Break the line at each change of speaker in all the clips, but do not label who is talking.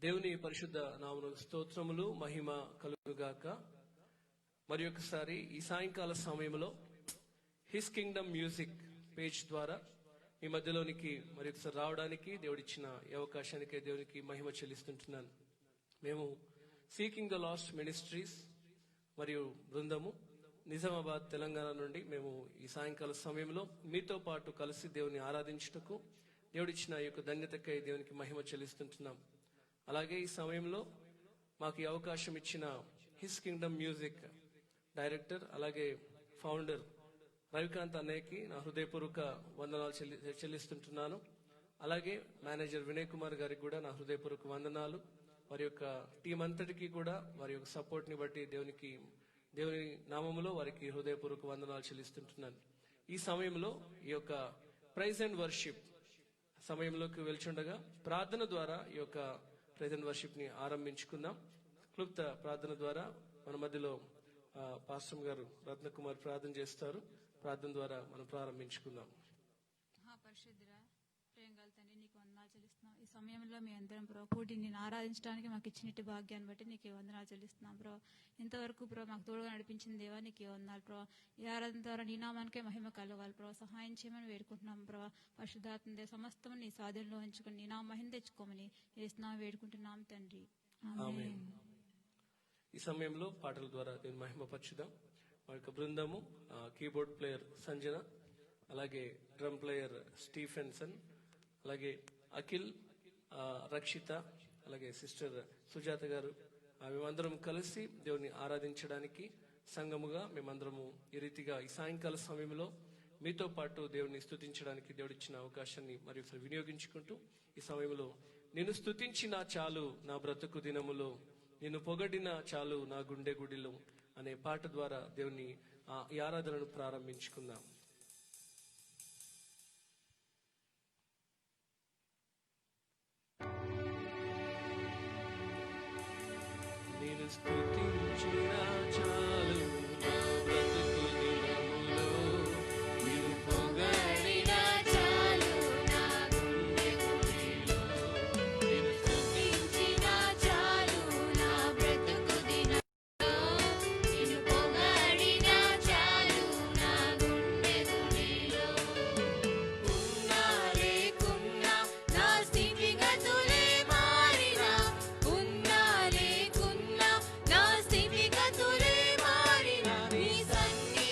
దేవుని పరిశుద్ధ నామమునకు స్తోత్రములు మహిమ కలుగుగాక. మరి ఒకసారి ఈ సాయంకాల సమయంలో హిస్ కింగ్డమ్ మ్యూజిక్ పేజ్ ద్వారా మీ మధ్యలోనికి మరి ఒకసారి రావడానికి దేవుడిచ్చిన ఈ అవకాశానికే దేవునికి మహిమ చెల్లిస్తుంటున్నాను. మేము సీకింగ్ ద లాస్ట్ మినిస్ట్రీస్ మరియు బృందము నిజామాబాద్ తెలంగాణ నుండి మేము ఈ సాయంకాల సమయంలో మీతో పాటు కలిసి దేవుని ఆరాధించుటకు దేవుడిచ్చిన ఈ యొక్క ధన్యతకై దేవునికి మహిమ చెల్లిస్తుంటున్నాం. అలాగే ఈ సమయంలో మాకు ఈ అవకాశం ఇచ్చిన హిస్ కింగ్డమ్ మ్యూజిక్ డైరెక్టర్ అలాగే ఫౌండర్ రవికాంత్ అన్నయ్యకి నా హృదయపూర్వక వందనాలు చెల్లిస్తుంటున్నాను. అలాగే మేనేజర్ వినయ్ కుమార్ గారికి కూడా నా హృదయపూర్వక వందనాలు. వారి యొక్క టీం అంతటికీ కూడా వారి యొక్క సపోర్ట్ ని బట్టి దేవుని నామములో వారికి హృదయపూర్వక వందనాలు చెల్లిస్తుంటున్నాను. ఈ సమయంలో ఈ యొక్క ప్రైజ్ అండ్ వర్షిప్ సమయంలోకి వెళ్చుండగా ప్రార్థన ద్వారా ఈ యొక్క ప్రైజ్ అండ్ వర్షిప్ ని ఆరంభించుకుందాం. క్లుప్త ప్రార్థన ద్వారా మన మధ్యలో పాస్టర్ గారు రత్నకుమార్ ప్రార్థన చేస్తారు. ప్రార్థన ద్వారా మనం ప్రారంభించుకుందాం.
పరిశుద్ధుడా, ప్రేమ గల తండ్రి, నీకు వందనాలు చెల్లిస్తున్నాం. ఈ సమయంలో మీ అందరం ప్రభు కూడి నేను ఆరాధించడానికి మాకు ఇచ్చినట్టు భాగ్యాన్ని బట్టి నీకు వందనాలు చెల్లిస్తున్నాం ప్రభు. ఇంతవరకు ప్రభు మాకు తోడుగా నడిపించిన దేవా నీకు వందనాలు ప్రభు. ఈ ఆరాధన ద్వారా నీ నామానికే మహిమ కలగాలి ప్రభు. సహాయం చేయమని వేడుకుంటున్నాం ప్రభు. పరిశుద్ధాత్మ దేవ సమస్తం నీ స్వాధీనంలో ఉంచుకొని నీ నామ మహిమ తెచ్చుకోమని వేస్తున్నాం వేడుకుంటున్నాం తండ్రి.
ఆమేన్. ఈ సమయంలో పాటల ద్వారా దేవుని మహిమ పరచుదాం. మా యొక్క బృందము కీబోర్డ్ ప్లేయర్ సంజన, అలాగే డ్రమ్ ప్లేయర్ స్టీఫెన్సన్, అలాగే అఖిల్, రక్షిత, అలాగే సిస్టర్ సుజాత గారు, మేమందరం కలిసి దేవుని ఆరాధించడానికి సంఘముగా మేమందరము ఈ రీతిగా ఈ సాయంకాల సమయంలో మీతో పాటు దేవుని స్తుతించడానికి దేవుడిచ్చిన అవకాశాన్ని మరి వినియోగించుకుంటూ ఈ సమయంలో నిన్ను స్తుతించిన చాలు నా బ్రతుకు దినములో, నిన్ను పొగడిన చాలు నా గుండె గుడిలో అనే పాట ద్వారా దేవుని ఈ ఆరాధనను ప్రారంభించుకుందాం. నేను స్తుతించిన చాలు నా బ్రతుకు దినములో, నిన్ను పొగడిన చాలు నా గుండె గుడిలో, నిన్ను స్తుతించిన చాలు నా బ్రతుకు దినములో, నిన్ను పొగడిన చాలు నా గుండె గుడిలో. ఉన్నా లేకున్నా నా స్థితిగతులే మారినా, ఉన్నా లేకున్నా నా స్థితిగతులే మారినా, నీ సన్నిధిలో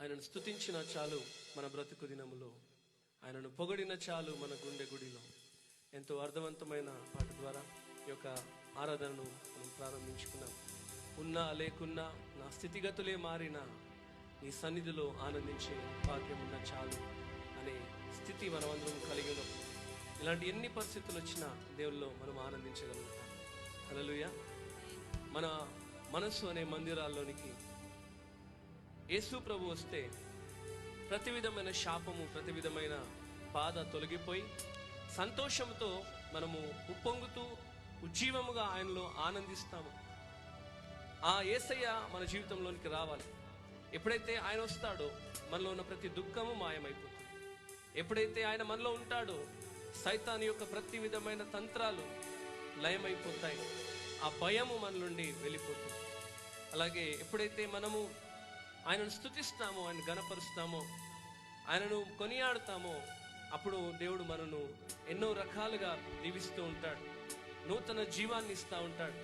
ఆయనను స్తుతించిన చాలు మన బ్రతుకు దినములో, ఆయనను పొగడిన చాలు మన గుండె గుడిలో. ఎంతో అర్థవంతమైన పాట ద్వారా ఈ యొక్క ఆరాధనను మనం ప్రారంభించుకున్నాం. ఉన్నా లేకున్నా నా స్థితిగతులే మారినా నీ సన్నిధిలో ఆనందించే భాగ్యం ఉన్న చాలు అనే స్థితి మనమందరం కలిగి ఉన్నప్పుడు, ఇలాంటి ఎన్ని పరిస్థితులు వచ్చినా దేవుల్లో మనం ఆనందించగలుగుతాం. హల్లెలూయా. మన మనస్సు అనే మందిరాల్లోనికి యేసు ప్రభు వస్తే ప్రతి విధమైన శాపము, ప్రతి విధమైన బాధ తొలగిపోయి సంతోషంతో మనము ఉప్పొంగుతూ ఉజ్జీవముగా ఆయనలో ఆనందిస్తాము. ఆ యేసయ్య మన జీవితంలోనికి రావాలి. ఎప్పుడైతే ఆయన వస్తాడో మనలో ఉన్న ప్రతి దుఃఖము మాయమైపోతుంది. ఎప్పుడైతే ఆయన మనలో ఉంటాడో సైతాను యొక్క ప్రతి విధమైన తంత్రాలు లయమైపోతాయి. ఆ భయము మన నుండి వెళ్ళిపోతుంది. అలాగే ఎప్పుడైతే మనము ఆయనను స్తుతిస్తామో, ఆయన గణపరుస్తామో, ఆయనను కొనియాడుతామో, అప్పుడు దేవుడు మనను ఎన్నో రకాలుగా దీవిస్తూ ఉంటాడు, నూతన జీవాన్ని ఇస్తూ ఉంటాడు.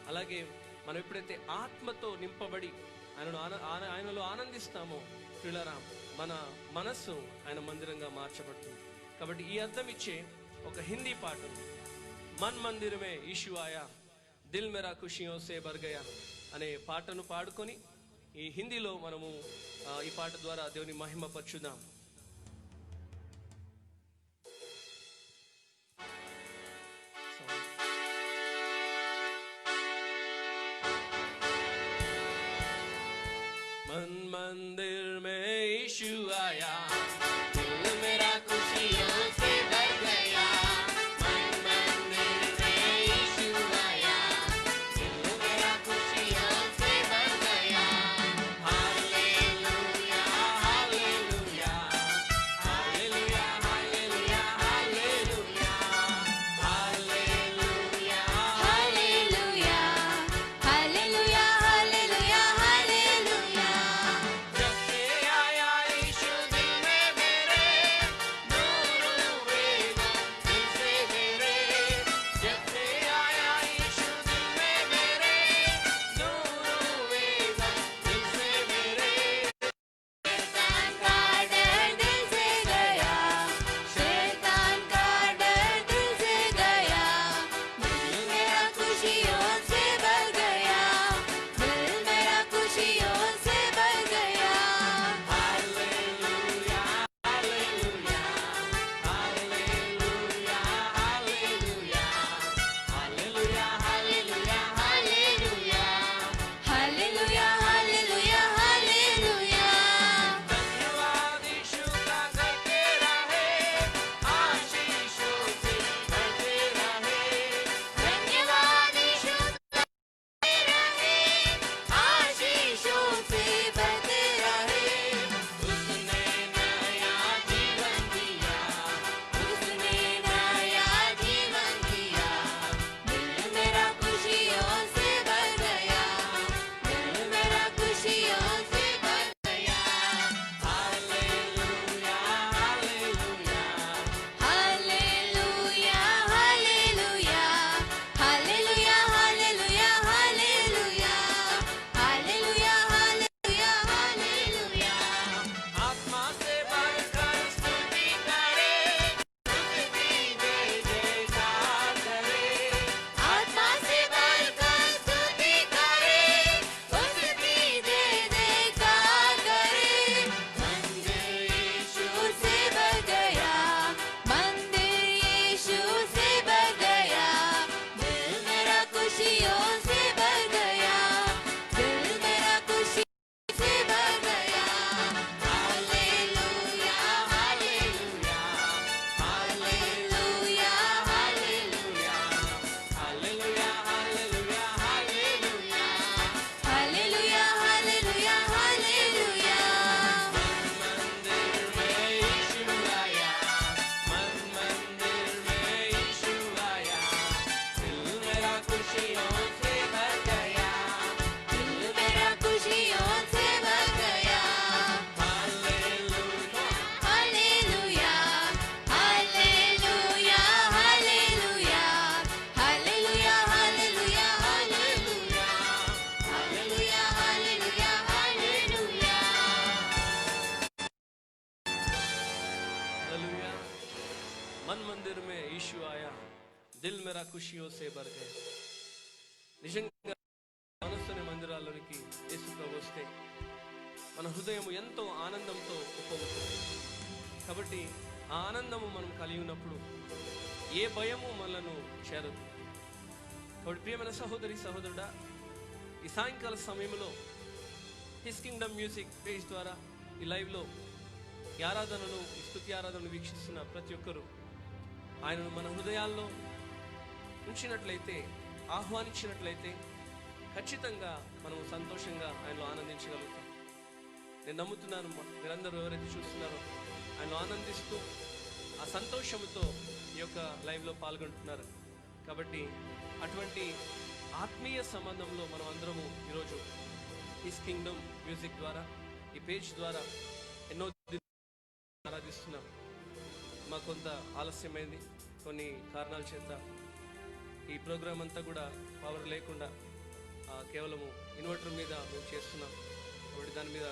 అలాగే మనం ఎప్పుడైతే ఆత్మతో నింపబడి ఆయనలో ఆనందిస్తామో ప్రియులారా, మన మనస్సు ఆయన మందిరంగా మార్చబడుతుంది. కాబట్టి ఈ అర్థం ఇచ్చే ఒక హిందీ పాట, మన్ మందిరమే ఈశు ఆయా, దిల్ మేరా ఖుషియో సే భర్ గయా అనే పాటను పాడుకొని ఈ హిందీలో మనము ఈ పాట ద్వారా దేవుని మహిమ పరచుదాం. मन मंदिर में यीशु आया, दिल मेरा खुशियों से भर गया। मन मंदिर में यीशु आया, दिल मेरा खुशियों से भर गया। Hallelujah hallelujah hallelujah hallelujah hallelujah hallelujah
hallelujah hallelujah hallelujah hallelujah.
जब से आया यीशु दिल मन मंदिर में यीशु आया, दिल मेरा खुशियों से भर गया. నిజంగా మనస్సుని మందిరాల్లోనికి యేసు ప్రభు వస్తే మన హృదయం ఎంతో ఆనందంతో ఉప్పొంగుతుంది. కాబట్టి ఆ ఆనందము మనం కలిగి ఉన్నప్పుడు ఏ భయము మనలను చేరదు. కాబట్టి ప్రియమైన సహోదరి సహోదరుడా, ఈ సాయంకాల సమయంలో హిస్ కింగ్డమ్ మ్యూజిక్ పేజ్ ద్వారా ఈ లైవ్లో ఈ ఆరాధనను, ఈ స్తుతి ఆరాధనను వీక్షిస్తున్న ప్రతి ఒక్కరూ ఆయనను మన హృదయాల్లో ఉంచినట్లయితే, ఆహ్వానించినట్లయితే ఖచ్చితంగా మనం సంతోషంగా ఆయనలో ఆనందించగలుగుతాం. నేను నమ్ముతున్నాను మీరందరూ ఎవరైతే చూస్తున్నారో ఆయనలో ఆనందిస్తూ ఆ సంతోషంతో ఈ యొక్క లైవ్లో పాల్గొంటున్నారు. కాబట్టి అటువంటి ఆత్మీయ సంబంధంలో మనం అందరము ఈరోజు హిస్ కింగ్డమ్ మ్యూజిక్ ద్వారా, ఈ పేజ్ ద్వారా ఎన్నో ఆరాధిస్తున్నాం. మాకు కొంత ఆలస్యమైంది, కొన్ని కారణాల చేత ఈ ప్రోగ్రాం అంతా కూడా పవర్ లేకుండా కేవలము ఇన్వర్టర్ మీద మేము చేస్తున్నాం. కాబట్టి దాని మీద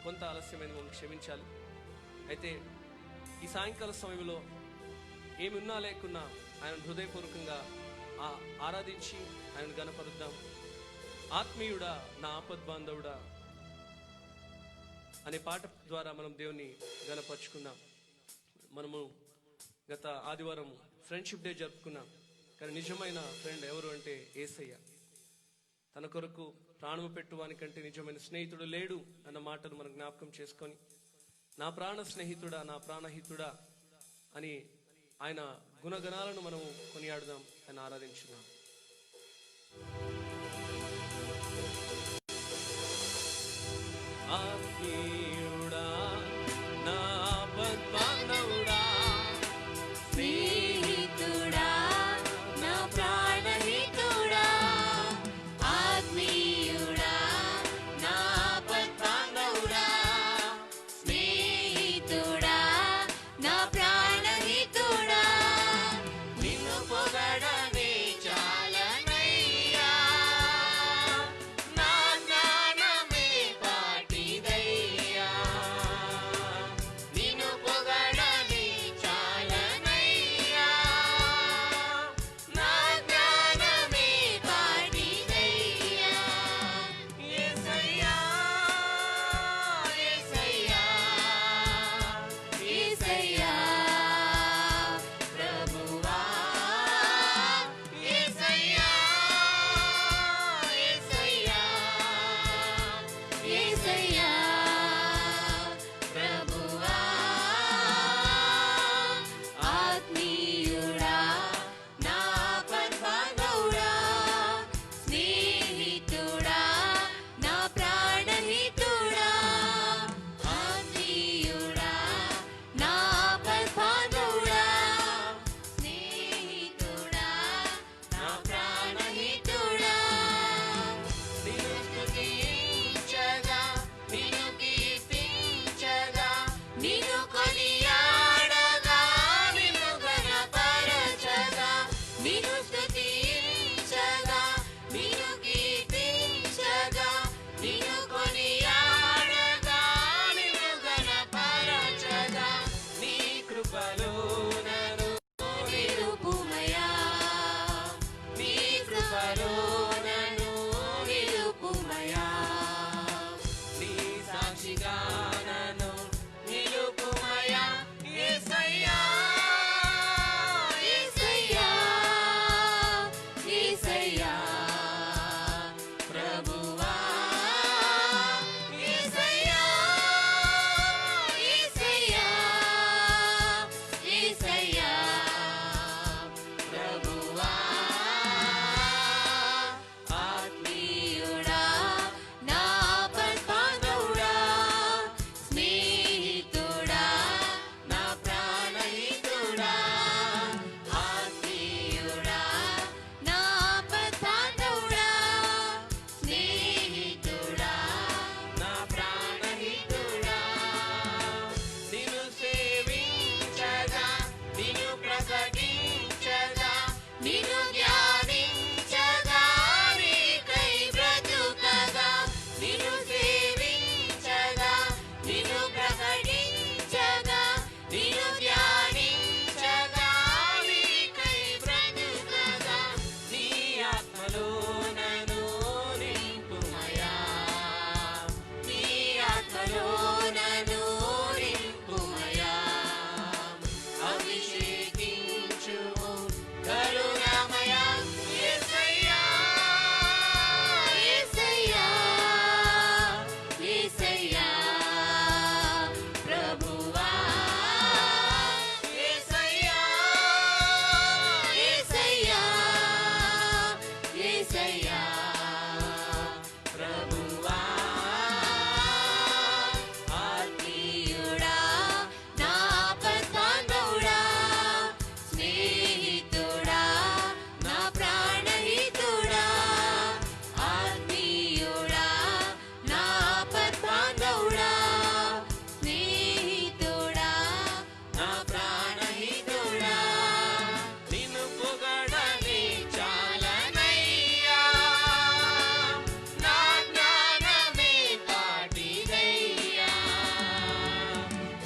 కొంత ఆలస్యమైంది, మనం క్షమించాలి. అయితే ఈ సాయంకాల సమయంలో ఏమి ఉన్నా లేకున్నా ఆయన హృదయపూర్వకంగా ఆరాధించి ఆయన గణపరుద్దాం. ఆత్మీయుడా నా ఆపద్బాంధవుడా అనే పాట ద్వారా మనం దేవుని గణపరుచుకుందాం. మనము గత ఆదివారం ఫ్రెండ్షిప్ డే జరుపుకున్నాం. కానీ నిజమైన ఫ్రెండ్ ఎవరు అంటే యేసయ్య. తన కొరకు ప్రాణము పెట్టువానికంటే నిజమైన స్నేహితుడు లేడు అన్న మాటను మనం జ్ఞాపకం చేసుకొని, నా ప్రాణ స్నేహితుడా, నా ప్రాణహితుడా అని ఆయన గుణగణాలను మనము కొనియాడుదాం, ఆయన ఆరాధించుదాం. ఆత్మీయుడా నా ఆపద్బాంధవుడా,
స్నేహితుడా నా ప్రాణహితుడా, ఆత్మీయుడా నా ఆపద్బాంధవుడా, స్నేహితుడా నా ప్రాణహితుడా, నిన్ను పొగడనే చాలనయ్యా, నా జ్ఞానమే పాటిదయ్యా,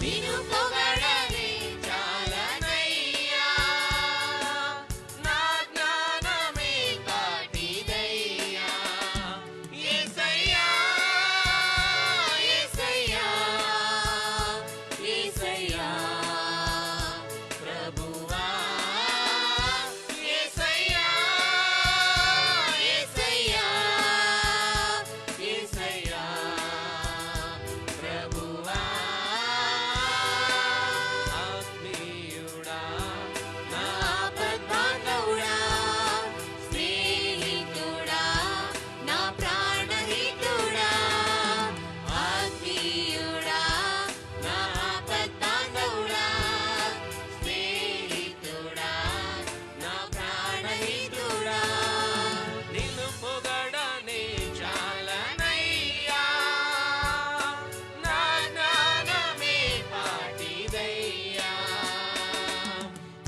నిన్ను పొగడనే చాలనయ్యా నా జ్ఞానమే కాటిదయ్యా యేసయ్యా యేసయ్యా యేసయ్యా ప్రభువా యేసయ్యా యేసయ్యా యేసయ్యా ప్రభువా
ఆత్మీయుడా
నా ఆపద్బాంధవుడా స్నేహితుడా నా ప్రాణహితుడా ఆత్మీయుడా నా ఆపద్బాంధవుడా స్నేహితుడా నా ప్రాణహితుడా
నిన్ను పొగడనే చాలనయ్యా
నా జ్ఞానమే పాటిదయ్యా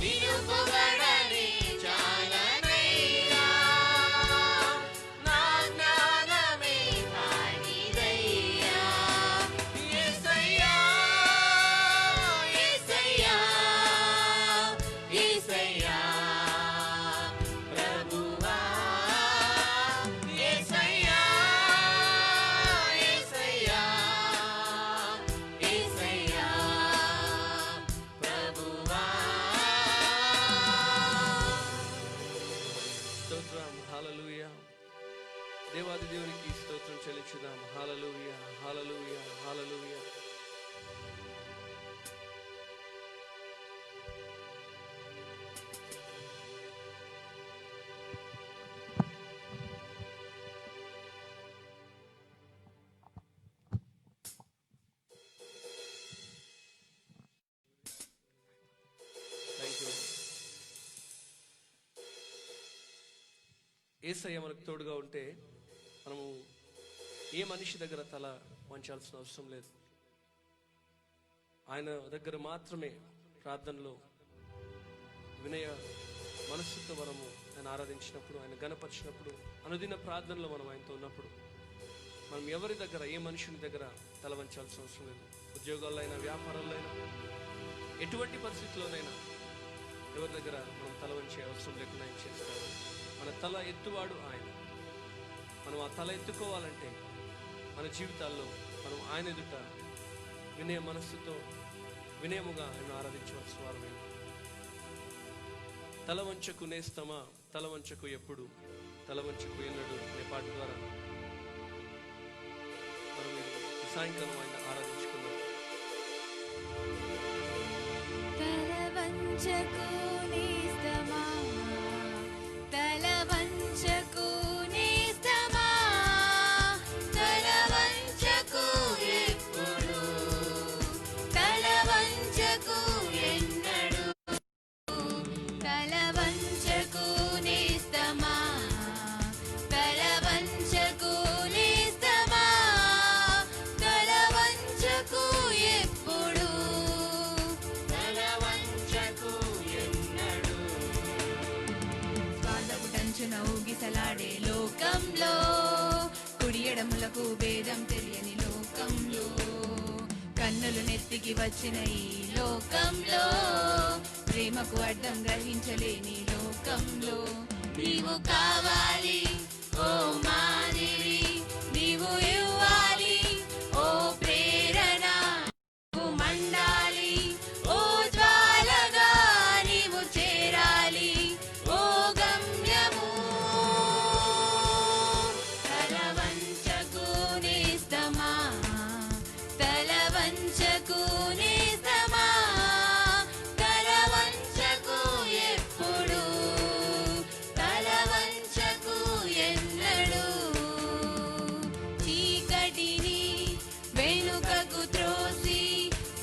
నిన్ను పొగడనే చాలనయ్యా నా జ్ఞానమే పాటిదయ్యా యేసయ్యా యేసయ్యా యేసయ్యా ప్రభువా యేసయ్యా యేసయ్యా యేసయ్యా ప్రభువా
స్తోత్రం హల్లెలూయా దేవాది దేవునికి స్తోత్రం చెల్లించుదాం హల్లెలూయా హల్లెలూయా హల్లెలూయా థ్యాంక్ యూ యేసయ్య మనకు తోడుగా ఉంటే మనము ఏ మనిషి దగ్గర తల వంచాల్సిన అవసరం లేదు. ఆయన దగ్గర మాత్రమే ప్రార్థనలో వినయ మనస్సుతో మనము ఆయన ఆరాధించినప్పుడు, ఆయన గణపరిచినప్పుడు, అనుదిన ప్రార్థనలో మనం ఆయనతో ఉన్నప్పుడు మనం ఎవరి దగ్గర, ఏ మనుషుని దగ్గర తల వంచాల్సిన అవసరం లేదు. ఉద్యోగాల్లో అయినా, వ్యాపారాల్లో అయినా, ఎటువంటి పరిస్థితుల్లోనైనా ఎవరి దగ్గర మనం తల వంచే అవసరం లేకుండా ఆయన చేస్తాడు. మన తల ఎత్తువాడు ఆయన. మనం ఆ తల ఎత్తుకోవాలంటే మన జీవితాల్లో మనం ఆయన ఎదుట వినయ మనస్సుతో వినయముగా ఆయన ఆరాధించవలసిన వారు. తల వంచకు నేస్తమా, తల వంచకు ఎప్పుడు, తల వంచకు ఎన్నడు అనే పాట ద్వారా మనం ఈ సాయంకాలం ఆయన ఆరాధించుకున్నాం.
తల వంచకు నేస్తమా, తల వంచకు నేస్తమా,
తల వంచకు ఎప్పుడు, తల వంచకు ఎన్నడు,
తల వంచకు నేస్తమా,
తల వంచకు నేస్తమా, తల వంచకు ఎప్పుడు, తల వంచకు ఎన్నడు.
స్వార్థపుటంచున ఊగిసలాడే లోకంలో, కుడి ఎడములకు భేదం తెలియని లోకంలో, కన్నులు నెత్తికి వచ్చిన ఈ లోకంలో, ప్రేమకు అర్థం గ్రహించలేని లోకంలో,
నీవు కావాలి ఓ మాదిరి, నీవు ఇవ్వాలి ఓ ప్రేరణ, నీవు మండాలి ఓ జ్వాలగా, నీవు చేరాలి ఓ గమ్యము. తల వంచకు నేస్తమా, తల వంచకు నేస్తమా, తల వంచకు ఎప్పుడు, తల వంచకు ఎన్నడు. చీకటిని వెనుకకు త్రోసి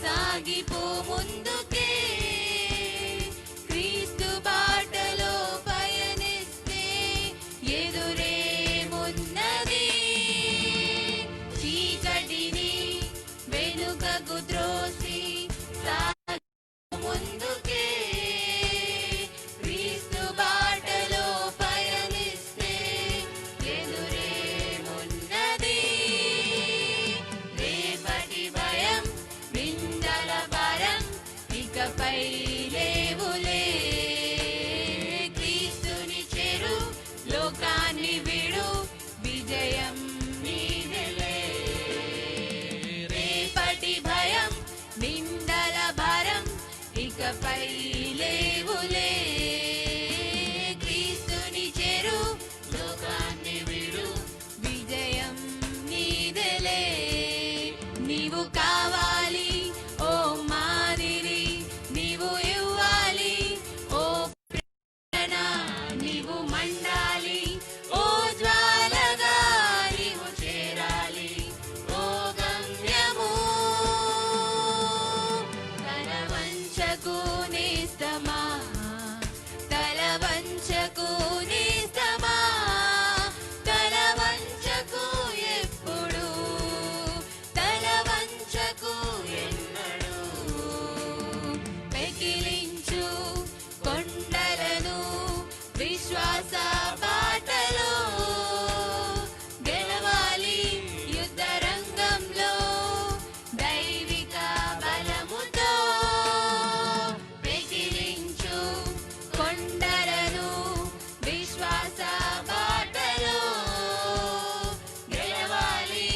సాగిపో ముందుకే, క్రీస్తు బాటలో పయనిస్తే ఎదురేమున్నది. చీకటిని వెనుకకు త్రోసి సాగిపో ముందుకే, క్రీస్తు బాటలో పయనిస్తే ఎదురేమున్నది. రేపటి భయం నిందల ఇకపై లేవులే. క్రీస్తుని చేరు, లోకాన్ని వీడు, విజయం నీదెలే. నీవు కావాలి ఓ మాదిరి, నీవు ఇవ్వాలి ఓ ప్రేరణ, నీవు మండాలి ఓ జ్వాలగా, నీవు చేరాలి ఓ గమ్యము. తల వంచకు నేస్తమా, తల వంచకు నేస్తమా, తల వంచకు ఎప్పుడు, తల వంచకు ఎన్నడూ. పెకిలించు కొండలను విశ్వాస బాటలో, గెలవాలి యుద్ధ రంగంలో దైవిక బలముతో. పెకిలించు కొండలను విశ్వాస బాటలో, గెలవాలి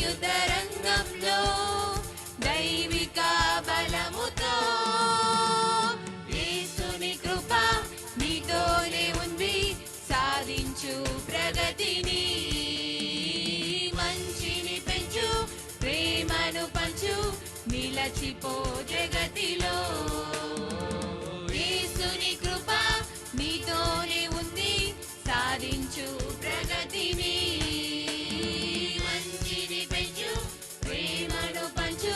యుద్ధ రంగంలో దైవిక బలముతో. యేసుని కృప నీతోనే ఉంది, సాధించు ప్రగతిని. మంచిని పెంచు, ప్రేమను పంచు, నిలచిపో జగతిలో. యేసుని కృప నీతోనే ఉంది, సాధించు ప్రగతిని. మంచిని పెంచు, ప్రేమను పంచు,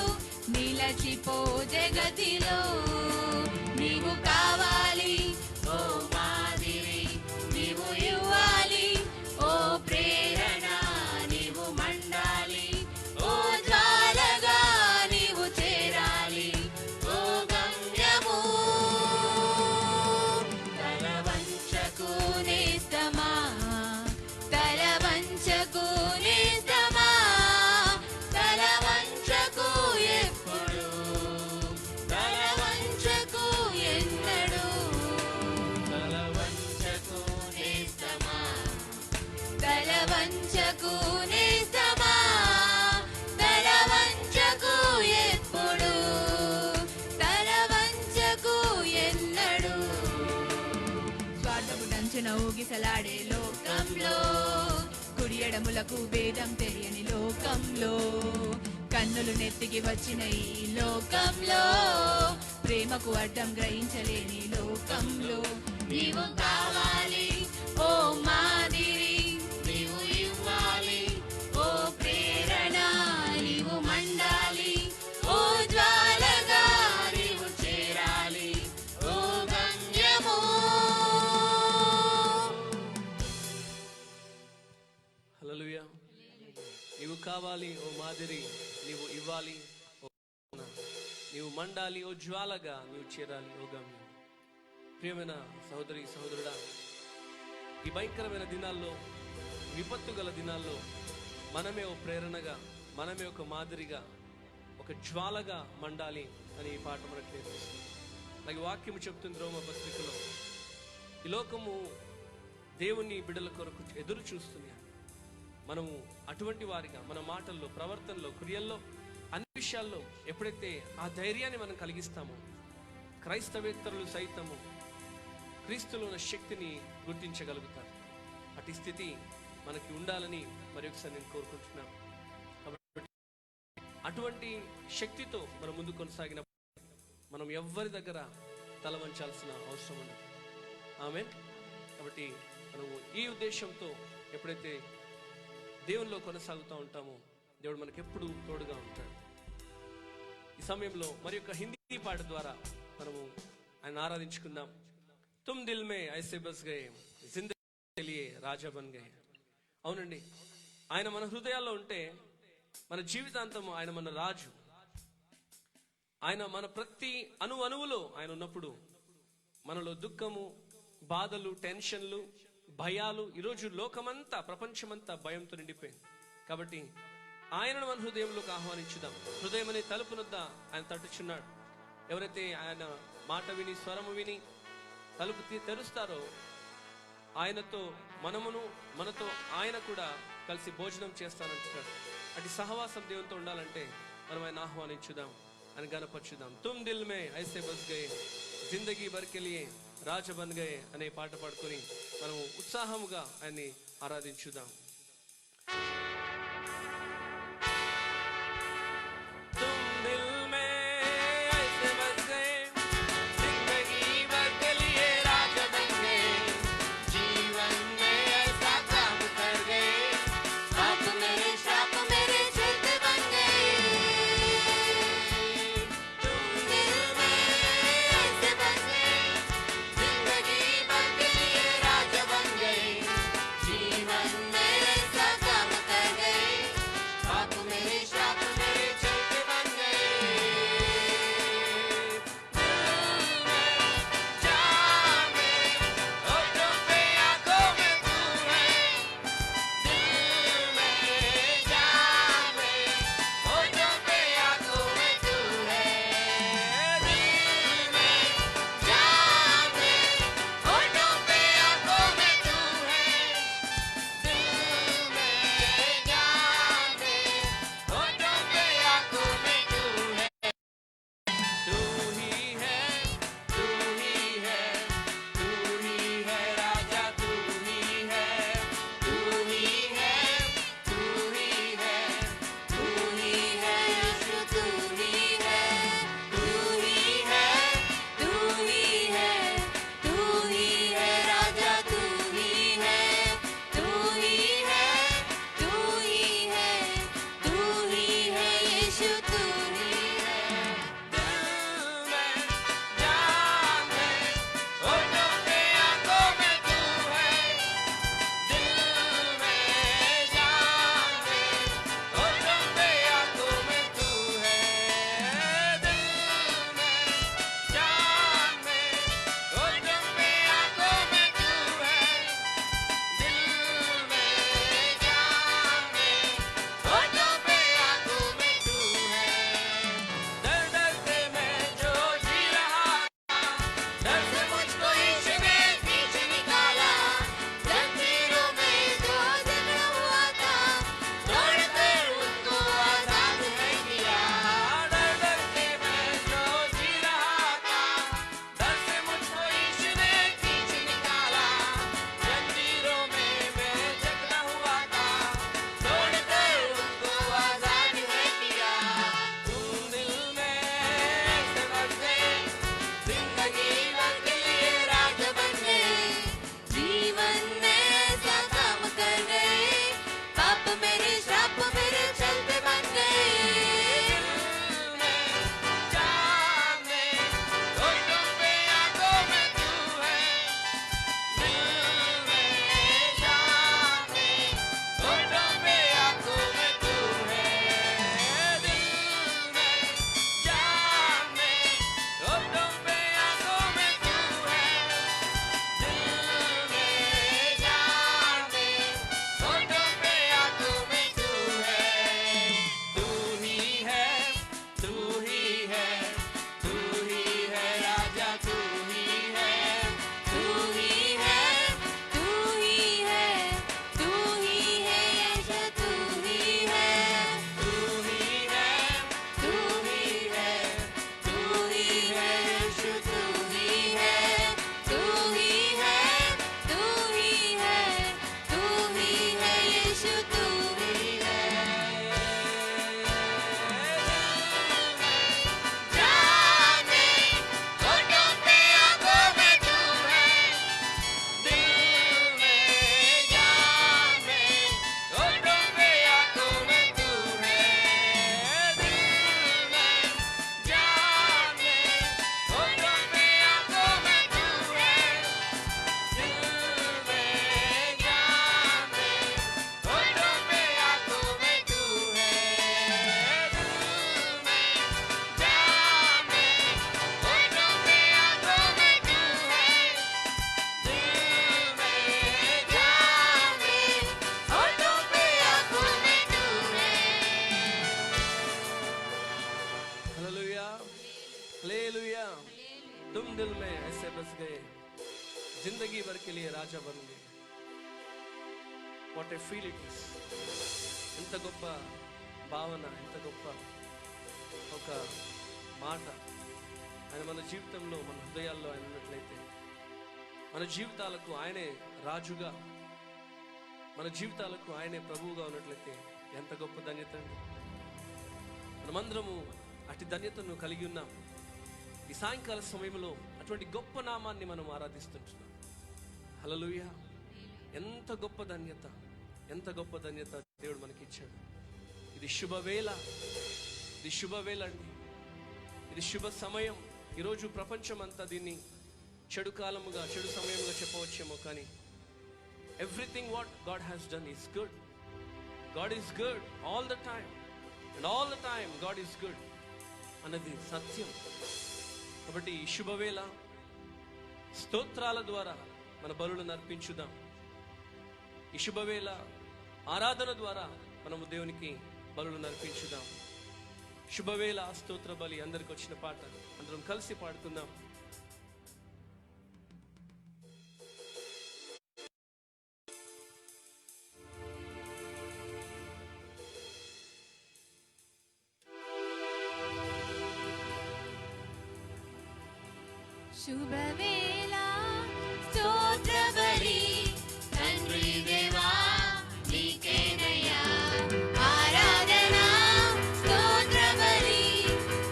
నిలచిపో జగతిలో. నీవు కావాలి ఓ మాదిరి, నీవు ఇవ్వాలి ఓ ప్రేరణ, నీవు మండాలి ఓ జ్వాలగా, నీవు చేరాలి ఓ గమ్యము. తల వంచకు నేస్తమా, తల వంచకు నేస్తమా, తల వంచకు ఎప్పుడు, తల వంచకు ఎన్నడూ. తల వంచకు నేస్తమా, తల వంచకు నేస్తమా, తల వంచకు ఎప్పుడు, తల వంచకు ఎన్నడూ. స్వార్థపు డంచున ఊగిసలాడే లోకంలో, కుడి ఎడములకు భేదం తెలియని లోకంలో, కన్నులు నెత్తికి వచ్చిన ఈ లోకంలో, ప్రేమకు అడ్డం గ్రహించలేని లోకంలో. నీవు కావాలి ఓ మాదిరి, నీవు ఇవ్వాలి ఓ ప్రేరణ, నీవు మండాలి ఓ జ్వాలగా, నీవు చేరాలి ఓ గమ్యము.
హల్లెలూయా. నీవు కావాలి ఓ మాదిరి, నీవు ఇవ్వాలి ఓ ప్రేరణ, నీవు మండాలి ఓ జ్వాలగా, నీవు చేరాలి ఓ గమ్యం. ప్రియమైన సహోదరి సహోదరుడా, ఈ భయంకరమైన దినాల్లో, విపత్తు గల దినాల్లో మనమే ఓ ప్రేరణగా, మనమే ఒక మాదిరిగా, ఒక జ్వాలగా మండాలి అని ఈ పాట మనకు నేర్పిస్తుంది. అలాగే వాక్యము చెప్తుంది రోమ పత్రికలో, ఈ లోకము దేవుని బిడ్డల కొరకు ఎదురు చూస్తుంది. మనము అటువంటి వారిగా మన మాటల్లో, ప్రవర్తనలో, క్రియల్లో, అన్ని విషయాల్లో ఎప్పుడైతే ఆ ధైర్యాన్ని మనం కలిగిస్తామో, క్రైస్తవేతరులు సైతము క్రీస్తులో ఉన్న శక్తిని గుర్తించగలుగుతారు. అటు స్థితి మనకి ఉండాలని మరి ఒకసారి నేను కోరుకుంటున్నాను. కాబట్టి అటువంటి శక్తితో మనం ముందు కొనసాగినప్పుడు మనం ఎవ్వరి దగ్గర తల వంచాల్సిన అవసరం ఉండదు. ఆమేన్. కాబట్టి మనము ఈ ఉద్దేశంతో ఎప్పుడైతే దేవునిలో కొనసాగుతూ ఉంటామో, దేవుడు మనకి ఎప్పుడు తోడుగా ఉంటాడు. ఈ సమయంలో మరి యొక్క హిందీ పాట ద్వారా మనము ఆయన ఆరాధించుకుందాం. తుమ్ దిల్ మే ఐసే బస్ గయే, జిందగీ కే లియే రాజా బన్ గయే. అవునండి, ఆయన మన హృదయాల్లో ఉంటే మన జీవితాంతం ఆయన మన రాజు. ఆయన మన ప్రతి అణువులో ఆయన ఉన్నప్పుడు మనలో దుఃఖము, బాధలు, టెన్షన్లు, భయాలు, ఈరోజు లోకమంతా, ప్రపంచమంతా భయంతో నిండిపోయింది. కాబట్టి ఆయనను మన హృదయంలోకి ఆహ్వానించుదాం. హృదయం అనే తలుపునొద్ద ఆయన తట్టుచున్నాడు. ఎవరైతే ఆయన మాట విని, స్వరము విని తలుపు తెరుస్తారో, ఆయనతో మనతో ఆయన కూడా కలిసి భోజనం చేస్తానంటున్నాడు. అటు సహవాసం దేవునితో ఉండాలంటే మనం ఆయన ఆహ్వానించుదాం. అని గనపరచుదాం. తుమ్ దిల్ మే ఐసే బస్ గయే జిందగీ భర్ కే లియే రాజా బన్ గయే అనే పాట పాడుకొని మనము ఉత్సాహముగా ఆయన్ని ఆరాధించుదాం. तुम दिल में ऐसे बस गए जिंदगी भर के लिए राजा बन गए. What I feel it is. ఎంత గొప్ప భావన, ఎంత గొప్ప ఒక మాట, ఆయన మన జీవితంలో, మన హృదయాల్లో ఆయన ఉన్నట్లయితే, మన జీవితాలకు ఆయనే రాజుగా, మన జీవితాలకు ఆయనే ప్రభువుగా ఉన్నట్లయితే ఎంత గొప్ప ధన్యత అండి. మనమందరము అటు ధన్యతను కలిగి ఉన్నాం. ఈ సాయంకాల సమయంలో అటువంటి గొప్ప నామాన్ని మనం ఆరాధిస్తుంటున్నాం. హల్లెలూయా! ఎంత గొప్ప ధన్యత, ఎంత గొప్ప ధన్యత దేవుడు మనకి ఇచ్చాడు. ఇది శుభవేళ, ఇది శుభవేళ అండి, ఇది శుభ సమయం. ఈరోజు ప్రపంచం అంతా దీన్ని చెడు కాలముగా, చెడు సమయంగా చెప్పవచ్చేమో, కానీ everything what God has done is good. God is good all the time, and all the time God is good అన్నది సత్యం. కాబట్టి ఈ శుభవేళ స్తోత్రాల ద్వారా మన బలులను అర్పించుదాం. ఈ శుభవేళ ఆరాధన ద్వారా మనము దేవునికి బలులను అర్పించుదాం. శుభవేళ స్తోత్ర బలి. అందరికి వచ్చిన పాట అందరం కలిసి పాడుకుందాం.
శుభవేళ స్తోత్ర బలి తండ్రి దేవా నీకేనయ్యా ఆరాధన. స్తోత్ర బలి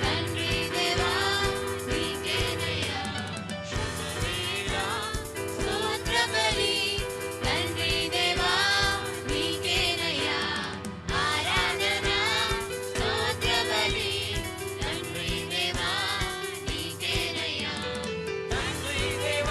తండ్రి దేవా నీకేనయ్యా. శుభవేళ స్తోత్ర బలి తండ్రి దేవా నీకేనయ్యా ఆరాధన. స్తోత్ర బలి తండ్రి దేవా నీకేనయ్యా. తండ్రి దేవా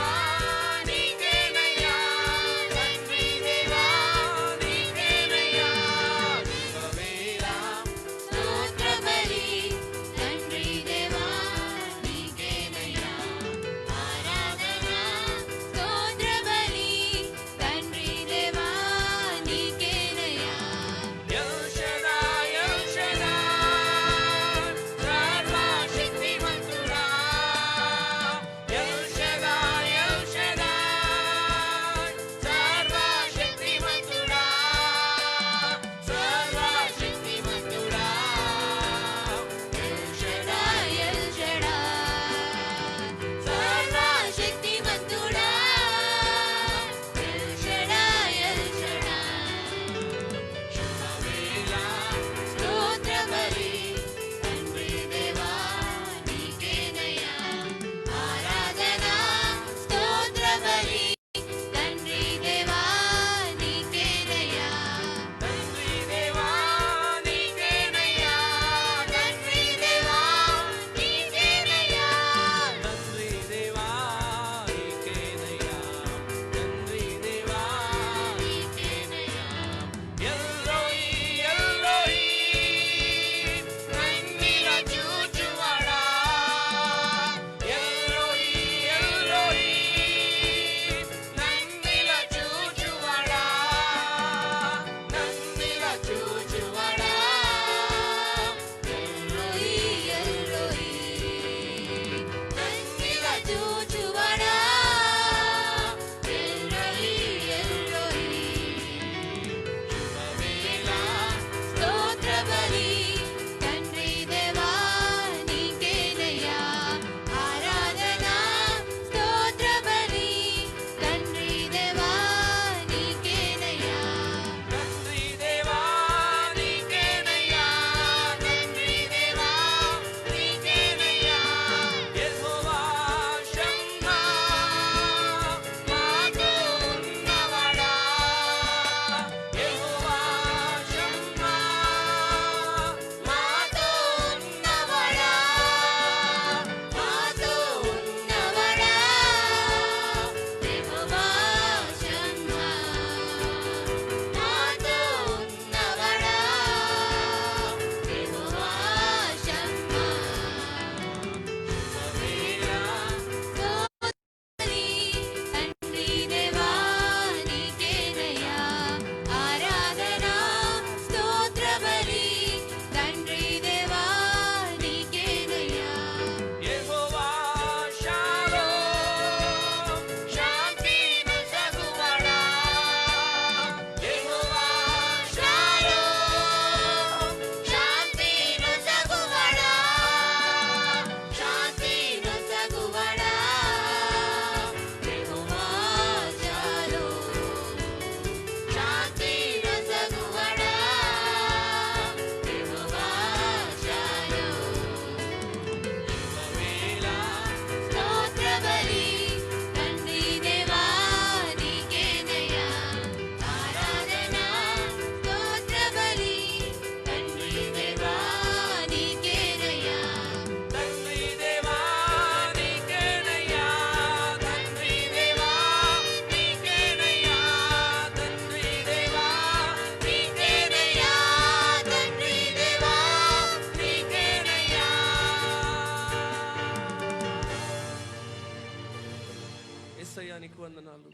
నీకు వందనాలు.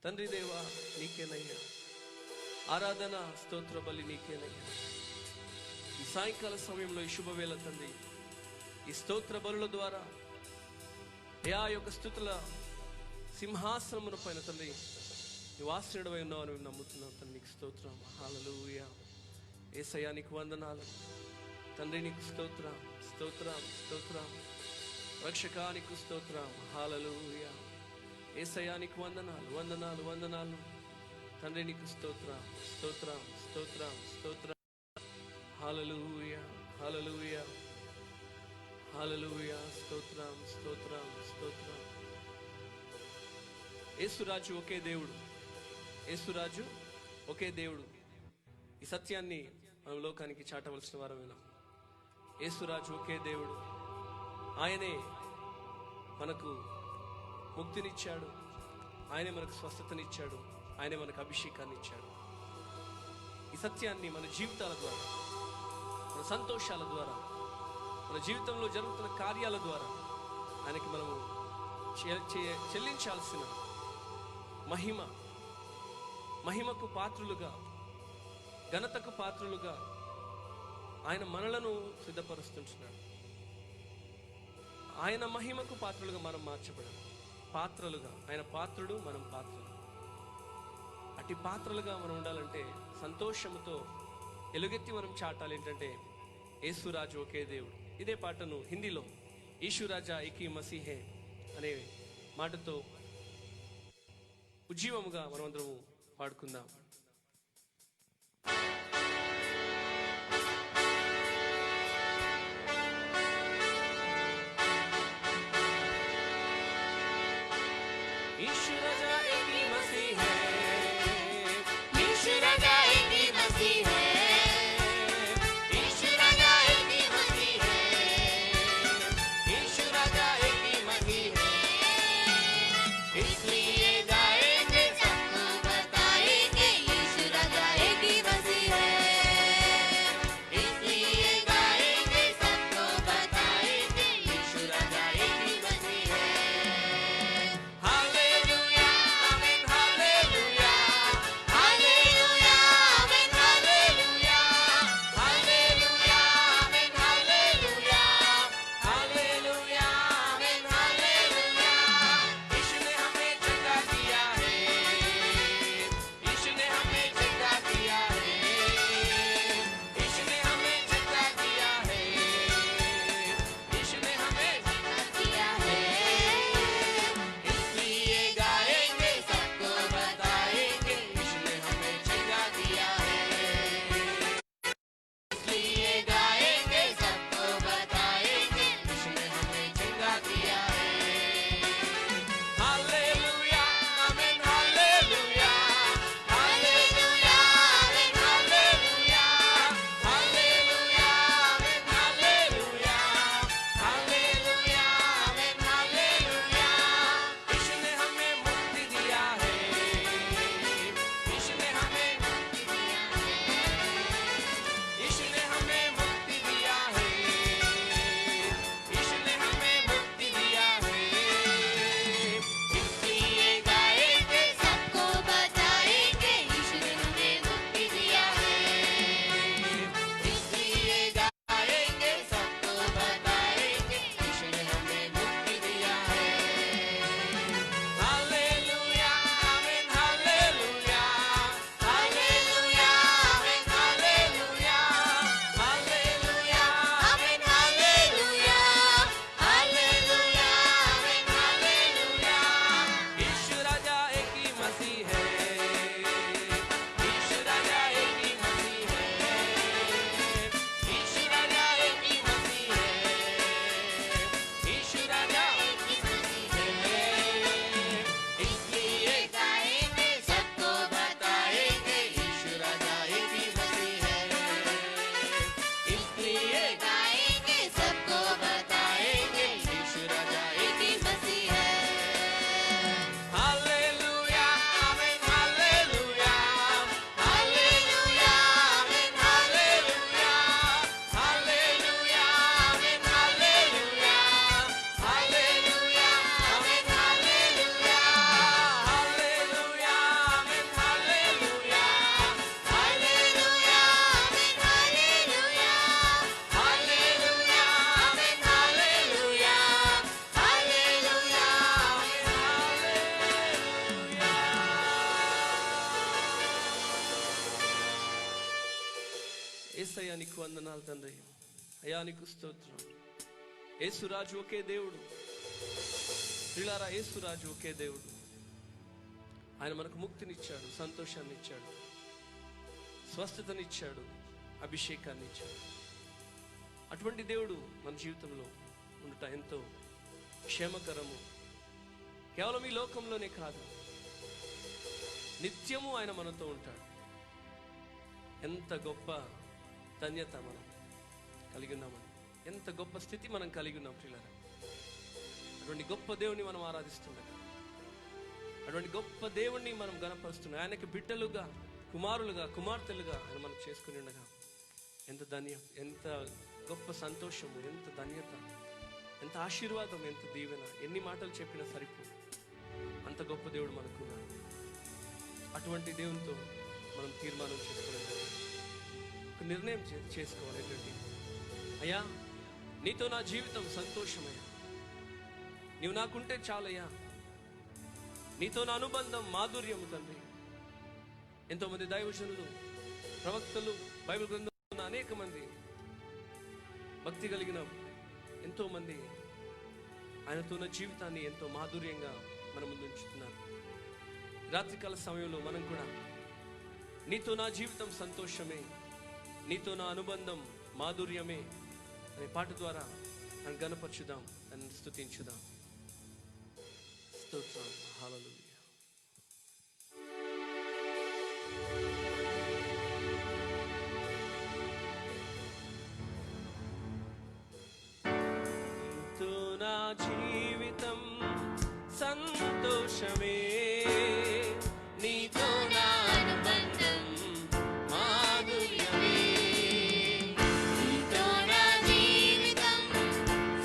తండ్రి దేవా నీకేనయ్యా ఆరాధన, స్తోత్ర బలి నీకేనయ్యా. ఈ సాయంకాల సమయంలో ఈ శుభవేళ తండ్రి, ఈ స్తోత్ర బలుల ద్వారా యా యొక్క స్తుతుల సింహాసనమున పైన తండ్రి నివాసుడవై ఉన్నావు అని నమ్ముతున్నాం తండ్రి. నీకు స్తోత్రం. హల్లెలూయా. యేసయ్యా నీకు వందనాలు తండ్రి. నీకు స్తోత్రం, స్తోత్రం, స్తోత్రం. రక్షకా నీకు స్తోత్రం. హల్లెలూయా. యేసయ్యా నీకు వందనాలు, వందనాలు, వందనాలు తండ్రి. నీకు స్తోత్రం, స్తోత్రం, స్తోత్రం, స్తోత్రం. హల్లెలూయా, హల్లెలూయా, హల్లెలూయా. స్తోత్రం, స్తోత్రం, స్తోత్రం. యేసురాజు ఒకే దేవుడు, యేసురాజు ఒకే దేవుడు. ఈ సత్యాన్ని మనం లోకానికి చాటవలసిన వారమేనా? యేసురాజు ఒకే దేవుడు. ఆయనే మనకు ముక్తినిచ్చాడు, ఆయనే మనకు స్వస్థతనిచ్చాడు, ఆయనే మనకు అభిషేకాన్ని ఇచ్చాడు. ఈ సత్యాన్ని మన జీవితాల ద్వారా, మన సంతోషాల ద్వారా, మన జీవితంలో జరుగుతున్న కార్యాల ద్వారా ఆయనకి మనము చెల్లించాల్సిన మహిమకు పాత్రులుగా, ఘనతకు పాత్రులుగా ఆయన మనలను సిద్ధపరుస్తుంటున్నాడు. ఆయన మహిమకు పాత్రులుగా మనం మార్చబడాలి. పాత్రలుగా ఆయన పాత్రుడు, మనం పాత్రలు. అట్టి పాత్రలుగా మనం ఉండాలంటే సంతోషముతో ఎలుగెత్తి మనం చాటాలి. ఏంటంటే యేసురాజు ఒకే దేవుడు. ఇదే పాటను హిందీలో యేసురాజా ఏకీ మసీహే అనే మాటతో ఉజ్జీవముగా మనమందరము పాడుకుందాం.
Hallelujah, amen, hallelujah.
నీకు వందనాలు తండ్రి. అయ్యా నీకు స్తోత్రం. యేసురాజు ఒకే దేవుడు ప్రియులారా, యేసురాజు ఒకే దేవుడు. ఆయన మనకు ముక్తినిచ్చాడు, సంతోషాన్ని ఇచ్చాడు, స్వస్థతనిచ్చాడు, అభిషేకాన్ని ఇచ్చాడు. అటువంటి దేవుడు మన జీవితంలో ఉండట ఎంతో క్షేమకరము. కేవలం ఈ లోకంలోనే కాదు, నిత్యము ఆయన మనతో ఉంటాడు. ఎంత గొప్ప ధన్యత మనం కలిగి ఉన్నామని, ఎంత గొప్ప స్థితి మనం కలిగి ఉన్నాం ప్రియులారా. అటువంటి గొప్ప దేవుణ్ణి మనం ఆరాధిస్తుండగా, అటువంటి గొప్ప దేవుణ్ణి మనం గణపరుస్తున్నాం. ఆయనకి బిడ్డలుగా, కుమారులుగా, కుమార్తెలుగా ఆయన మనం చేసుకుని ఉండగా ఎంత ధన్యం, ఎంత గొప్ప సంతోషము, ఎంత ధన్యత, ఎంత ఆశీర్వాదం, ఎంత దీవెన. ఎన్ని మాటలు చెప్పినా సరిపో, అంత గొప్ప దేవుడు మనకున్నాడు. అటువంటి దేవునితో మనం తీర్మానం చేసుకోవాలి, ఒక నిర్ణయం చేసుకోవాలి. ఏంటంటే, అయ్యా నీతో నా జీవితం సంతోషమయ్యా, నీవు నాకుంటే చాలయ్యా, నీతో నా అనుబంధం మాధుర్యము తండ్రి. ఎంతోమంది దైవజనులు, ప్రవక్తలు, బైబిల్ గ్రంథంలో ఉన్న అనేక మంది భక్తి కలిగిన ఎంతోమంది ఆయనతో ఉన్న జీవితాన్ని ఎంతో మాధుర్యంగా మన ముందు ఉంచుతున్నారు. రాత్రికాల సమయంలో మనం కూడా నీతో నా జీవితం సంతోషమే, నీతో నా అనుబంధం మాధుర్యమే అనే పాట ద్వారా ఆయన గణపరచుదాం, ఆయన స్తుతించుదాం. స్తోత్రం, హల్లెలూయా. నీతో నా జీవితం సంతోషమే, నీతో నా అనుబంధం మాధుర్యమే,
నీతో నా జీవితం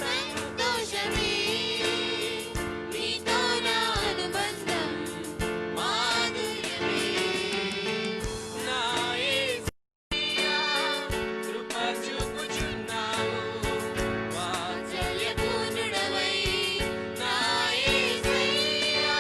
సంతోషమే, నీతో నా అనుబంధం మాధుర్యమే.
నా యేసయ్యా కృప చూపుచున్నావు,
వాత్సల్యపూర్ణుడవై నా యేసయ్యా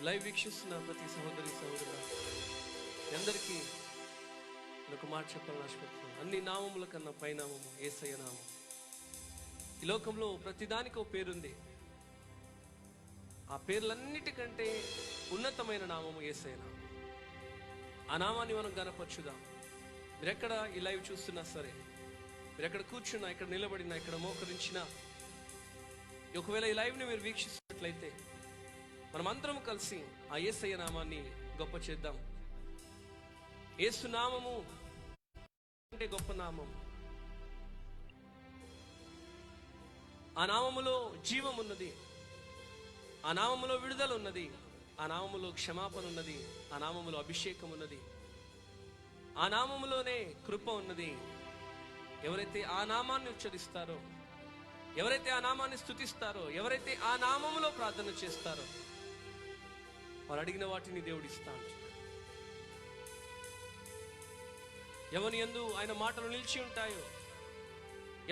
లైవ్ వీక్షిస్తున్న ప్రతి సహోదరి సహోదరులు అందరికీ ఒక మాట చెప్పాలని ఆశపడుతున్నాను. అన్ని నామముల కన్నా పైనామము యేసయ్య నామం. ఈ లోకంలో ప్రతిదానికి ఒక పేరుంది. ఆ పేర్లన్నిటికంటే ఉన్నతమైన నామము యేసయ్య నామం. ఆ నామాన్ని మనం గనపరచుదాం. మీరెక్కడ ఈ లైవ్ చూస్తున్నా సరే, మీరెక్కడ కూర్చున్నా, ఇక్కడ నిలబడినా, ఇక్కడ మోకరించినా, ఒకవేళ ఈ లైవ్ని మీరు వీక్షిస్తున్నట్లయితే మనమందరం కలిసి ఆ యేసయ్య నామాన్ని గొప్ప చేద్దాం. యేసు నామము అంటే గొప్ప నామం. ఆ నామములో జీవం ఉన్నది, ఆ నామములో విడుదల ఉన్నది, ఆ నామములో క్షమాపణ ఉన్నది, ఆ నామములో అభిషేకం ఉన్నది, ఆ నామములోనే కృప ఉన్నది. ఎవరైతే ఆ నామాన్ని ఉచ్చరిస్తారో, ఎవరైతే ఆ నామాన్ని స్తుతిస్తారో, ఎవరైతే ఆ నామములో ప్రార్థన చేస్తారో వారు అడిగిన వాటిని దేవుడు ఇస్తా అంటున్నాడు. ఎవరి యందు ఆయన మాటలు నిలిచి ఉంటాయో,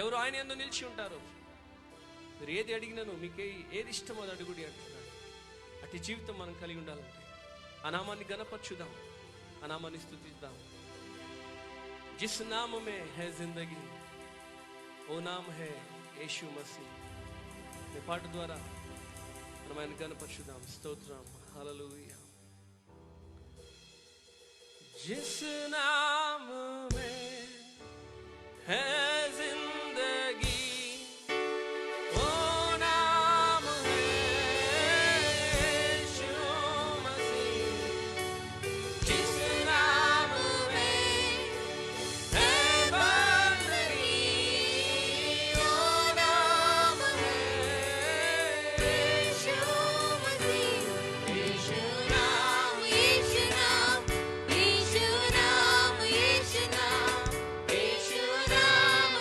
ఎవరు ఆయన యందు నిలిచి ఉంటారో, మీరు ఏది అడిగినను మీకు ఏది ఇష్టమో అది అడుగుడి అంటున్నాడు. అట్టి జీవితం మనం కలిగి ఉండాలంటే ఆ నామాన్ని గణపరచుదాం, ఆ నామాన్ని స్తుతిద్దాం. జిస్ నామ మే హై జిందగీ ఓ నామ్ హై యేసు మసీహ్. ఈ పాట ద్వారా మనం ఆయన గణపరచుదాం. స్తోత్రం, హల్లెలూయా. जिस नाम में है जिंदगी वो नाम है यीशु मसीह. जिस नाम में है बंदगी वो नाम है
यीशु मसीह. यीशु नाम, यीशु नाम, यीशु नाम, यीशु नाम, यीशु नाम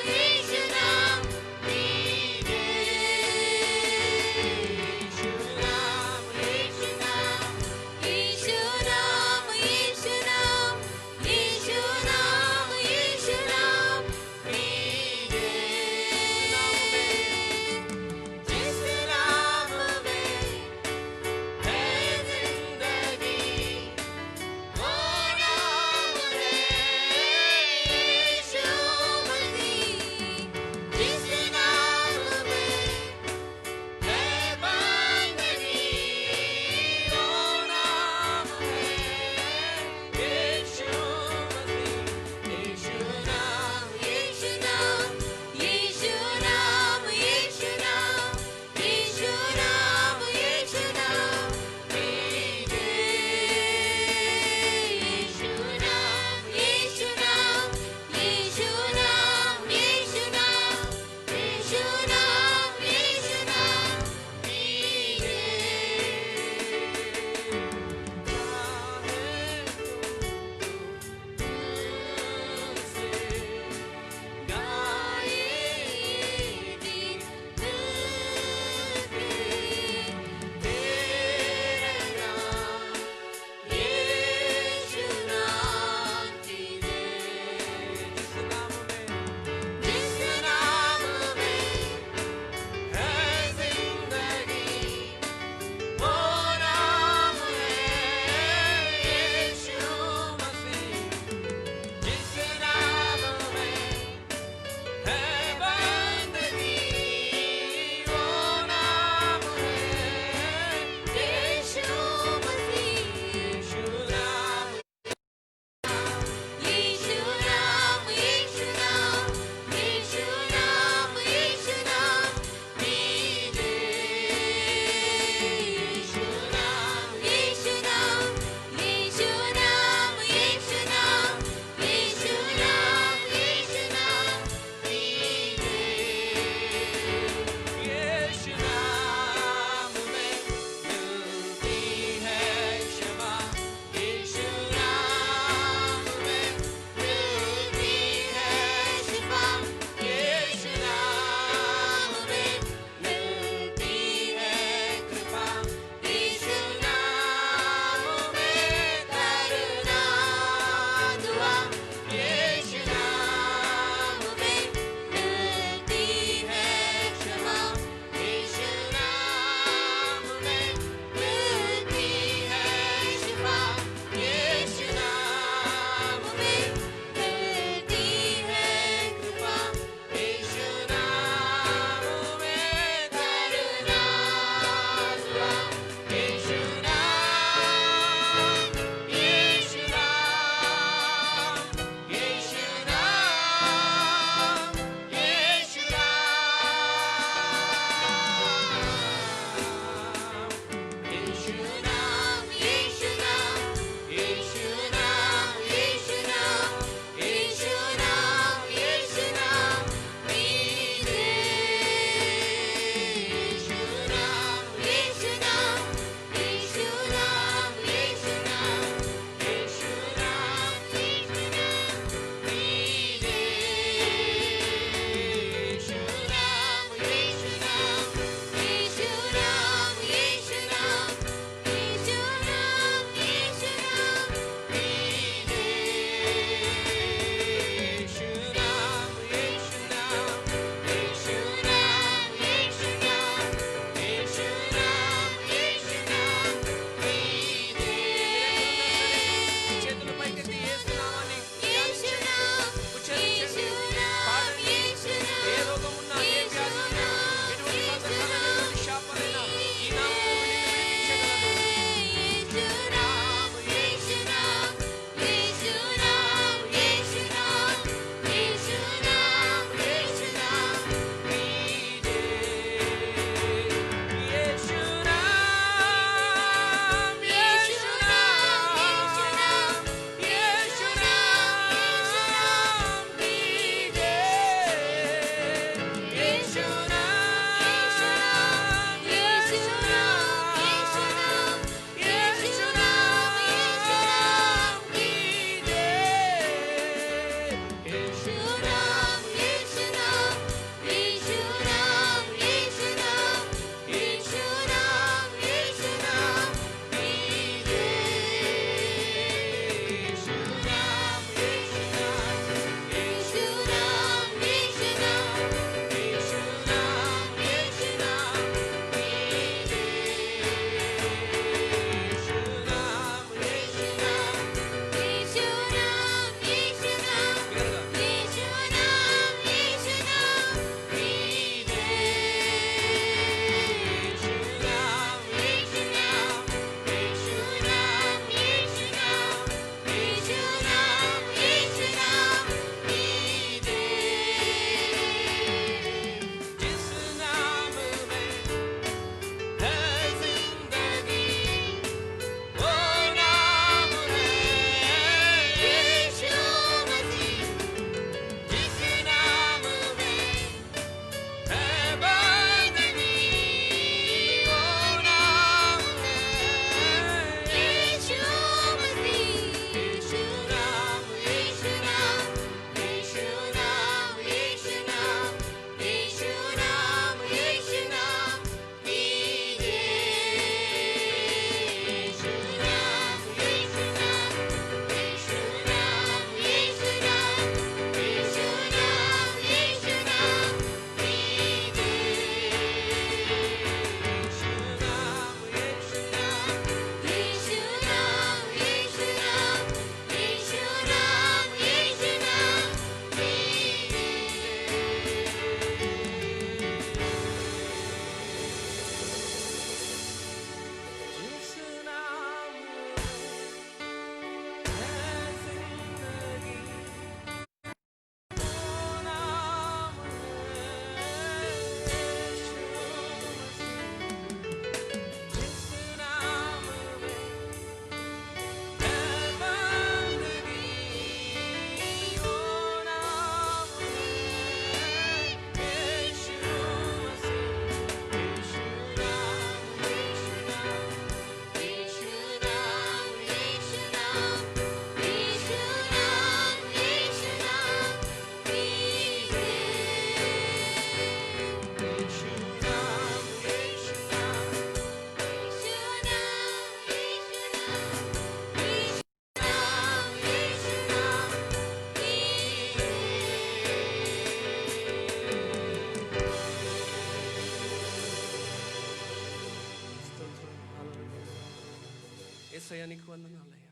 యేసయ్యా నీకు వందనాలయ్యా.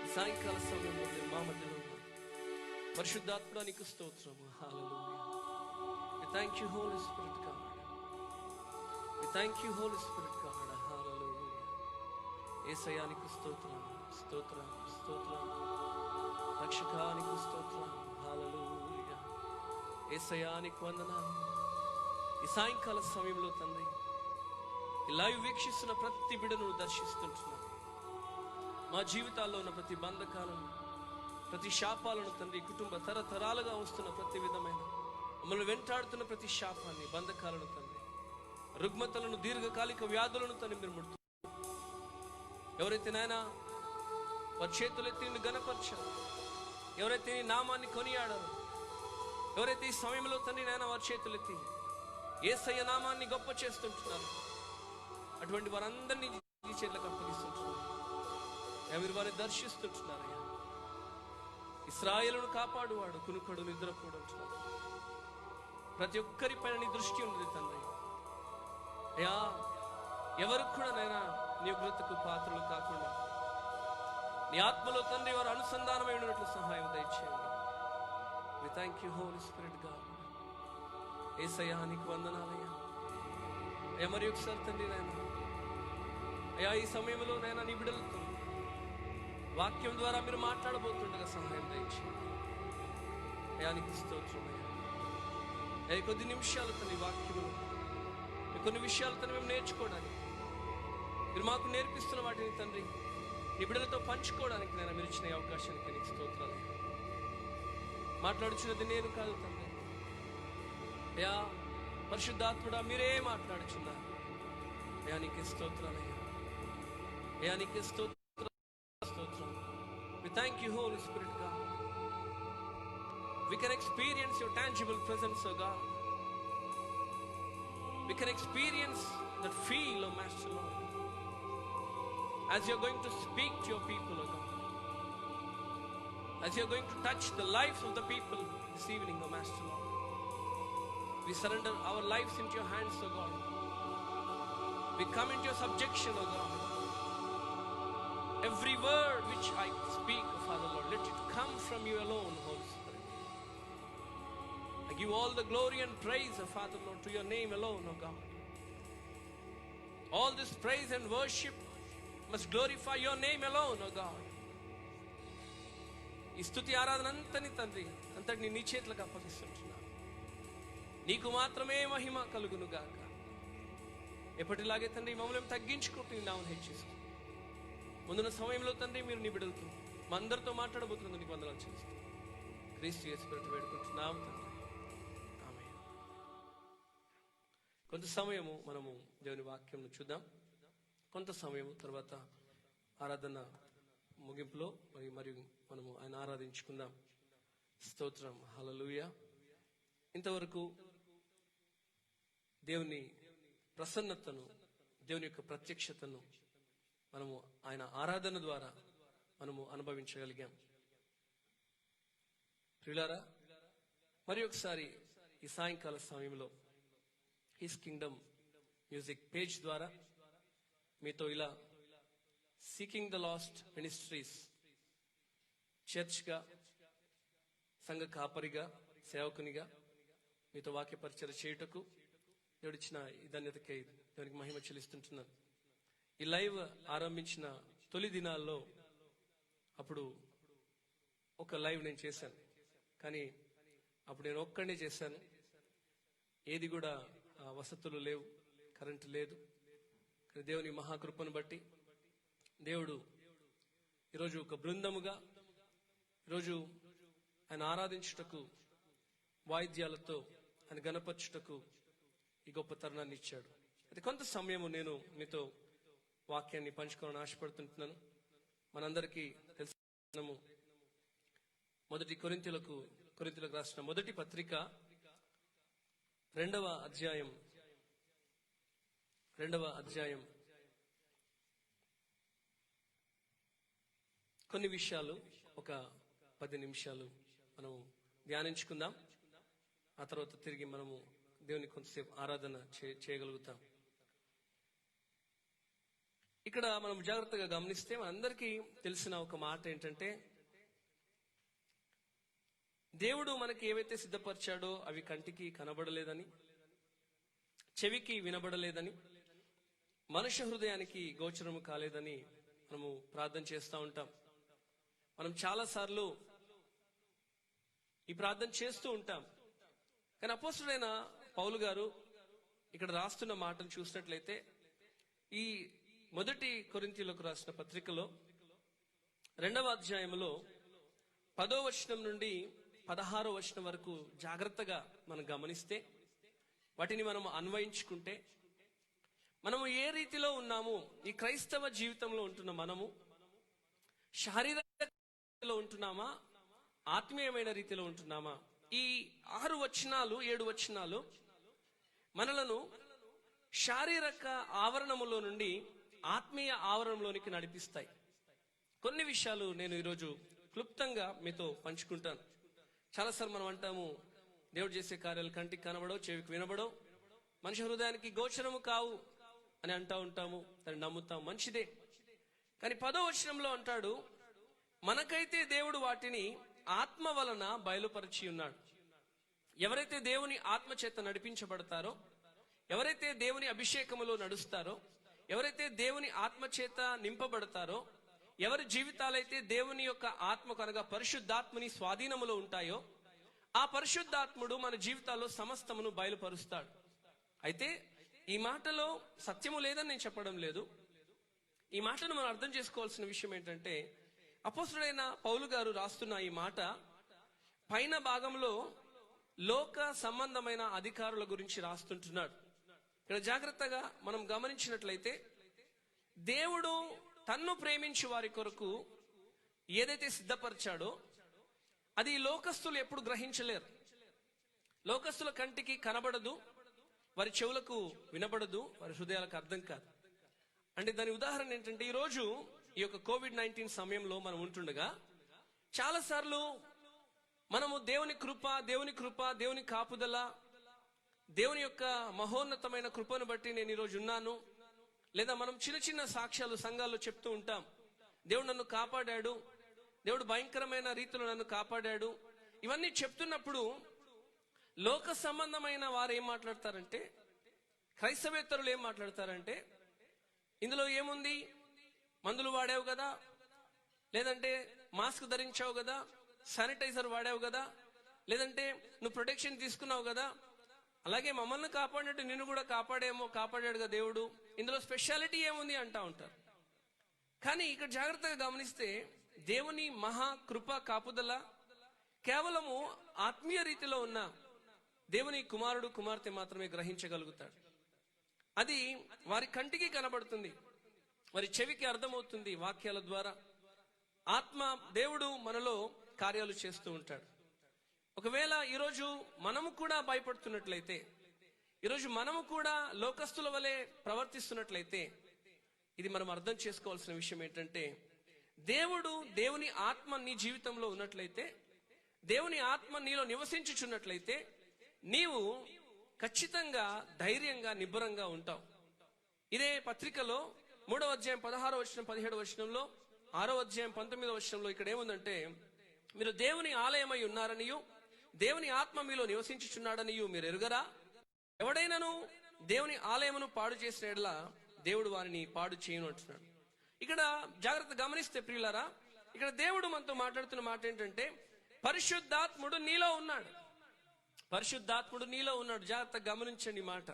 ఈ సాయంకాల సమయంలో మీరు మా మధ్యలో ఉన్నారు. పరిశుద్ధాత్ముడా నీకు స్తోత్రము. హల్లెలూయా. We thank you, Holy Spirit God. We thank you, Holy Spirit God. Hallelujah. యేసయ్యా నీకు స్తోత్రం, స్తోత్రం, స్తోత్రం. రక్షకా నీకు స్తోత్రం. హల్లెలూయా. యేసయ్యా నీకు వందనాలు. ఈ సాయంకాల సమయంలో తండ్రి ఈ లైవ్ వీక్షిస్తున్న ప్రతి బిడ్డను దర్శిస్తుంటున్నాను. మా జీవితాల్లో ఉన్న ప్రతి బంధకాలను, ప్రతి శాపాలను తండ్రి, కుటుంబ తరతరాలుగా వస్తున్న ప్రతి విధమైన మమ్మల్ని వెంటాడుతున్న ప్రతి శాపాన్ని, బంధకాలను తండ్రి, రుగ్మతలను, దీర్ఘకాలిక వ్యాధులను తండ్రి మీరు ముడుతున్నారు. ఎవరైతే నాయనా వారి చేతులెత్తి నిన్ను గణపరిచారు, ఎవరైతే నీ నామాన్ని కొనియాడారు, ఎవరైతే ఈ సమయంలో తండ్రి నాయనా వారి చేతులెత్తి యేసయ్య నామాన్ని గొప్ప చేస్తుంటున్నారు, అటువంటి వారందరినీ నీ చేతులకు అప్పగిస్తుంటున్నారు. మీరు వారిని దర్శిస్తుంటున్నారయ్యా. ఇశ్రాయేలును కాపాడువాడు కునుకడు నిద్రపోడు అంటున్నారు. ప్రతి ఒక్కరి పైన నీ దృష్టి ఉన్నది తండ్రి. అయ్యా ఎవరికి కూడా నైనా నీ ఉగ్రతకు పాత్రలు కాకుండా నీ ఆత్మలో తండ్రి వారు అనుసంధానమై ఉన్నట్లు సహాయం దయచేయండి. We thank you holy spirit God. యేసయ్యా నీకు వందనాలయ్యా. అయ్యా మరి ఒకసారి తండ్రి నాయన అయ్యా ఈ సమయంలో నైనా నీ బిడ్డలతో వాక్యం ద్వారా మీరు మాట్లాడబోతుండగా సహాయం దయచేయండి. అయ్యా నీకు స్తోత్రం అయ్యా. అయ్యా కొద్ది నిమిషాలతో నీ వాక్యములు, కొన్ని విషయాలతో మేము నేర్చుకోవడానికి మీరు మాకు నేర్పిస్తున్న వాటిని తండ్రి నీ బిడ్డలతో పంచుకోవడానికి నేను మీరు ఇచ్చిన అవకాశానికి నీకు స్తోత్రాలు. మాట్లాడుచున్నది నేను కాదు తండ్రి. అయ్యా పరిశుద్ధాత్ముడా మీరే మాట్లాడుచున్నారు. అయ్యా నీకే స్తోత్రాలయ్యా. అయ్యా నీకే స్తోత్రం. We thank you, Holy Spirit God. We can experience your tangible presence, O God. We can experience that feel, O Master Lord, as you're going to speak to your people, O God. As you're going to touch the lives of the people this evening, O Master Lord. We surrender our lives into your hands, O God. We come into your subjection, O God. Every word which I speak, O Father Lord, let it come from you alone, Holy Spirit. I give all the glory and praise, O Father Lord, to your name alone, O God. All this praise and worship must glorify your name alone, O God. ఈ స్తుతి ఆరాధన అంతని తండ్రి అంతటిని నీ చేతులకు అప్పగిస్తుంటున్నా. నీకు మాత్రమే మహిమ కలుగును గాక. ఎప్పటిలాగే తండ్రి మమ్మల్ని తగ్గించుకుంటూ నీ నామమును హెచ్చిస్తూ ముందున్న సమయంలో తండ్రి మీరు నీ బిడ్డలతో మా అందరితో మాట్లాడబోతున్నందుకు నీకు వందనాలు చెల్లిస్తాం. క్రీస్తు యేసు పేరిట వేడుకుంటున్నాం తండ్రి. ఆమేన్. కొంత సమయము మనము దేవుని వాక్యం చూద్దాం. కొంత సమయము తర్వాత ఆరాధన ముగింపులో మరియు మనము ఆయన ఆరాధించుకుందాం. స్తోత్రం. హల్లెలూయా. ఇంతవరకు దేవుని ప్రసన్నతను, దేవుని యొక్క ప్రత్యక్షతను మనము ఆయన ఆరాధన ద్వారా మనము అనుభవించగలిగాం. ప్రియులారా, మరి ఒకసారి ఈ సాయంకాల సమయంలో హిస్ కింగ్డమ్ మ్యూజిక్ పేజ్ ద్వారా మీతో ఇలా సీకింగ్ ద లాస్ట్ మినిస్ట్రీస్ చర్చ్గా, సంఘ కాపరిగా, సేవకునిగా మీతో వాక్య పరిచయం చేయుటకు దేవుడిచ్చిన ఈ ధన్యతకై దేవునికి మహిమ చెల్లిస్తుంటున్నాను. ఈ లైవ్ ఆరంభించిన తొలి దినాల్లో అప్పుడు ఒక లైవ్ నేను చేశాను, కానీ అప్పుడు నేను ఒక్కడే చేశాను. ఏది కూడా వసతులు లేవు, కరెంటు లేదు. కానీ దేవుని మహాకృపను బట్టి దేవుడు ఈరోజు ఒక బృందముగా ఈరోజు ఆయన ఆరాధించుటకు, వాయిద్యాలతో ఆయన గణపరచుటకు ఈ గొప్ప తరుణాన్ని ఇచ్చాడు. అయితే కొంత సమయము నేను మీతో వాక్యాన్ని పంచుకోవాలని ఆశపడుతుంటున్నాను. మనందరికీ తెలుసు, మొదటి కొరింథీయులకు రాసిన మొదటి పత్రిక 2వ అధ్యాయం కొన్ని విషయాలు ఒక 10 నిమిషాలు మనం ధ్యానించుకుందాం. ఆ తర్వాత తిరిగి మనము దేవుని కొంతసేపు ఆరాధన చేయగలుగుతాం. ఇక్కడ మనం జాగ్రత్తగా గమనిస్తే మనందరికీ తెలిసిన ఒక మాట ఏంటంటే, దేవుడు మనకి ఏవైతే సిద్ధపరిచాడో అవి కంటికి కనబడలేదని, చెవికి వినబడలేదని, మనుష్య హృదయానికి గోచరము కాలేదని మనము ప్రార్థన చేస్తూ ఉంటాం. మనం చాలా సార్లు ఈ ప్రార్థన చేస్తూ ఉంటాం. కానీ అపోస్తుడైన పౌలు గారు ఇక్కడ రాస్తున్న మాటను చూసినట్లయితే, ఈ మొదటి కొరింథీయులకు రాసిన పత్రికలో 2వ అధ్యాయంలో 10వ వచనం నుండి 16వ వచనం వరకు జాగ్రత్తగా మనం గమనిస్తే, వాటిని మనం అన్వయించుకుంటే, మనము ఏ రీతిలో ఉన్నాము, ఈ క్రైస్తవ జీవితంలో ఉంటున్న మనము శారీరకంలో ఉంటున్నామా, ఆత్మీయమైన రీతిలో ఉంటున్నామా? ఈ 6 వచనాలు 7 వచనాలు మనలను శారీరక ఆవరణములో నుండి ఆత్మీయ ఆవరణలోనికి నడిపిస్తాయి. కొన్ని విషయాలు నేను ఈరోజు క్లుప్తంగా మీతో పంచుకుంటాను. చాలాసార్లు మనం అంటాము, దేవుడు చేసే కార్యాలు కంటికి కనబడవు, చెవికి వినబడవు, మనిషి హృదయానికి గోచరము కావు అని అంటూ ఉంటాము. దాన్ని నమ్ముతాం, మంచిదే. కానీ 10వ వచనంలో అంటాడు, మనకైతే దేవుడు వాటిని ఆత్మ వలన బయలుపరిచి ఉన్నాడు. ఎవరైతే దేవుని ఆత్మ చేత నడిపించబడతారో, ఎవరైతే దేవుని అభిషేకములో నడుస్తారో, ఎవరైతే దేవుని ఆత్మ చేత నింపబడతారో, ఎవరి జీవితాలైతే దేవుని యొక్క ఆత్మకు అనగా పరిశుద్ధాత్మని స్వాధీనములో ఉంటాయో, ఆ పరిశుద్ధాత్ముడు మన జీవితాల్లో సమస్తమును బయలుపరుస్తాడు. అయితే ఈ మాటలో సత్యము లేదని నేను చెప్పడం లేదు. ఈ మాటను మనం అర్థం చేసుకోవాల్సిన విషయం ఏంటంటే, అపోస్తుడైన పౌలు గారు రాస్తున్న ఈ మాట పైన భాగంలో లోక సంబంధమైన అధికారుల గురించి రాస్తుంటున్నాడు. ఇక్కడ జాగ్రత్తగా మనం గమనించినట్లయితే, దేవుడు తన్ను ప్రేమించి వారి కొరకు ఏదైతే సిద్ధపరిచాడో అది లోకస్తులు ఎప్పుడు గ్రహించలేరు. లోకస్తుల కంటికి కనబడదు, వారి చెవులకు వినబడదు, వారి హృదయాలకు అర్థం కాదు. అంటే దాని ఉదాహరణ ఏంటంటే, ఈరోజు ఈ యొక్క కోవిడ్-19 సమయంలో మనం ఉంటుండగా చాలాసార్లు మనము దేవుని కృప, దేవుని కాపుదల, దేవుని యొక్క మహోన్నతమైన కృపను బట్టి నేను ఈరోజు ఉన్నాను, లేదా మనం చిన్న చిన్న సాక్ష్యాలు సంఘాల్లో చెప్తూ ఉంటాం. దేవుడు నన్ను కాపాడాడు, దేవుడు భయంకరమైన రీతిలో నన్ను కాపాడాడు. ఇవన్నీ చెప్తున్నప్పుడు లోక సంబంధమైన వారు ఏం మాట్లాడతారంటే, క్రైస్తవేతరులు ఏం మాట్లాడతారంటే, ఇందులో ఏముంది, మందులు వాడావు కదా, లేదంటే మాస్క్ ధరించావు కదా, శానిటైజర్ వాడావు కదా, లేదంటే నువ్వు ప్రొటెక్షన్ తీసుకున్నావు కదా, అలాగే మమ్మల్ని కాపాడినట్టు నిన్ను కూడా కాపాడాడుగా దేవుడు, ఇందులో స్పెషాలిటీ ఏముంది అంటా ఉంటారు. కానీ ఇక్కడ జాగ్రత్తగా గమనిస్తే, దేవుని మహా కృప కాపుదల కేవలము ఆత్మీయ రీతిలో ఉన్న దేవుని కుమారుడు కుమార్తె మాత్రమే గ్రహించగలుగుతాడు. అది వారి కంటికి కనబడుతుంది, వారి చెవికి అర్థమవుతుంది. వాక్యాల ద్వారా ఆత్మ దేవుడు మనలో కార్యాలు చేస్తూ ఉంటాడు. ఒకవేళ ఈరోజు మనము కూడా భయపడుతున్నట్లయితే, ఈరోజు మనము కూడా లోకస్తుల వలె ప్రవర్తిస్తున్నట్లయితే, ఇది మనం అర్థం చేసుకోవాల్సిన విషయం ఏంటంటే, దేవుని ఆత్మ నీ జీవితంలో ఉన్నట్లయితే, దేవుని ఆత్మ నీలో నివసించుచున్నట్లయితే, నీవు ఖచ్చితంగా ధైర్యంగా నిబ్బరంగా ఉంటావు. ఇదే పత్రికలో 3వ అధ్యాయం 16వ వచనం 17వ వచనంలో, 6వ అధ్యాయం 19వ వచనంలో ఇక్కడ ఏముందంటే, మీరు దేవుని ఆలయమై ఉన్నారనియు దేవుని ఆత్మ మీలో నివసించుచున్నాడనియు మీరు ఎరుగరా? ఎవడైనాను దేవుని ఆలయమును పాడు చేసిన యెడల దేవుడు వారిని పాడు చేయను అంటున్నాడు. ఇక్కడ జాగ్రత్త గమనిస్తే ప్రియులారా, ఇక్కడ దేవుడు మనతో మాట్లాడుతున్న మాట ఏంటంటే, పరిశుద్ధాత్ముడు నీలో ఉన్నాడు. పరిశుద్ధాత్ముడు నీలో ఉన్నాడు. జాగ్రత్త గమనించండి మాట.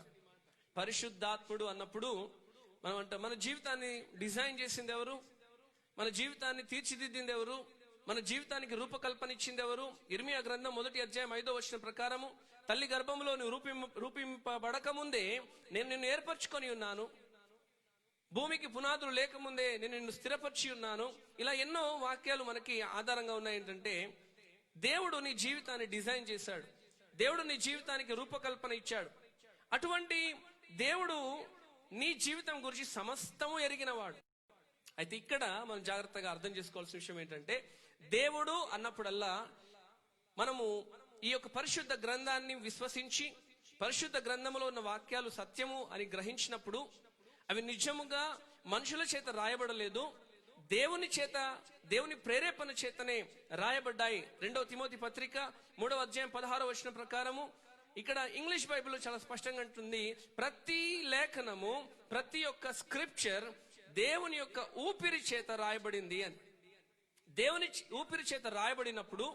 పరిశుద్ధాత్ముడు అన్నప్పుడు మనం అంటాం, మన జీవితాన్ని డిజైన్ చేసింది ఎవరు, మన జీవితాన్ని తీర్చిదిద్దింది ఎవరు, మన జీవితానికి రూపకల్పన ఇచ్చింది ఎవరు? ఇర్మియా గ్రంథం 1వ అధ్యాయం 5వ వచనం ప్రకారము, తల్లి గర్భంలో నువ్వు రూపింపబడక ముందే నేను నిన్ను ఏర్పరచుకొని ఉన్నాను, భూమికి పునాదులు లేకముందే నేను నిన్ను స్థిరపరిచి ఉన్నాను. ఇలా ఎన్నో వాక్యాలు మనకి ఆధారంగా ఉన్నాయి. ఏంటంటే, దేవుడు నీ జీవితాన్ని డిజైన్ చేశాడు, దేవుడు నీ జీవితానికి రూపకల్పన ఇచ్చాడు. అటువంటి దేవుడు నీ జీవితం గురించి సమస్తము ఎరిగినవాడు. అయితే ఇక్కడ మనం జాగ్రత్తగా అర్థం చేసుకోవాల్సిన విషయం ఏంటంటే, దేవుడు అన్నప్పుడల్లా మనము ఈ యొక్క పరిశుద్ధ గ్రంథాన్ని విశ్వసించి, పరిశుద్ధ గ్రంథములో ఉన్న వాక్యాలు సత్యము అని గ్రహించినప్పుడు, అవి నిజముగా మనుషుల చేత రాయబడలేదు, దేవుని చేత, దేవుని ప్రేరేపణ చేతనే రాయబడ్డాయి. 2వ తిమోతి పత్రిక 3వ అధ్యాయం 16వ వచనం ప్రకారము ఇక్కడ ఇంగ్లీష్ బైబిల్లో చాలా స్పష్టంగా ఉంటుంది, ప్రతి లేఖనము, ప్రతి ఒక్క స్క్రిప్చర్ దేవుని యొక్క ఊపిరి చేత రాయబడింది అని. దేవుని ఊపిరి చేత రాయబడినప్పుడు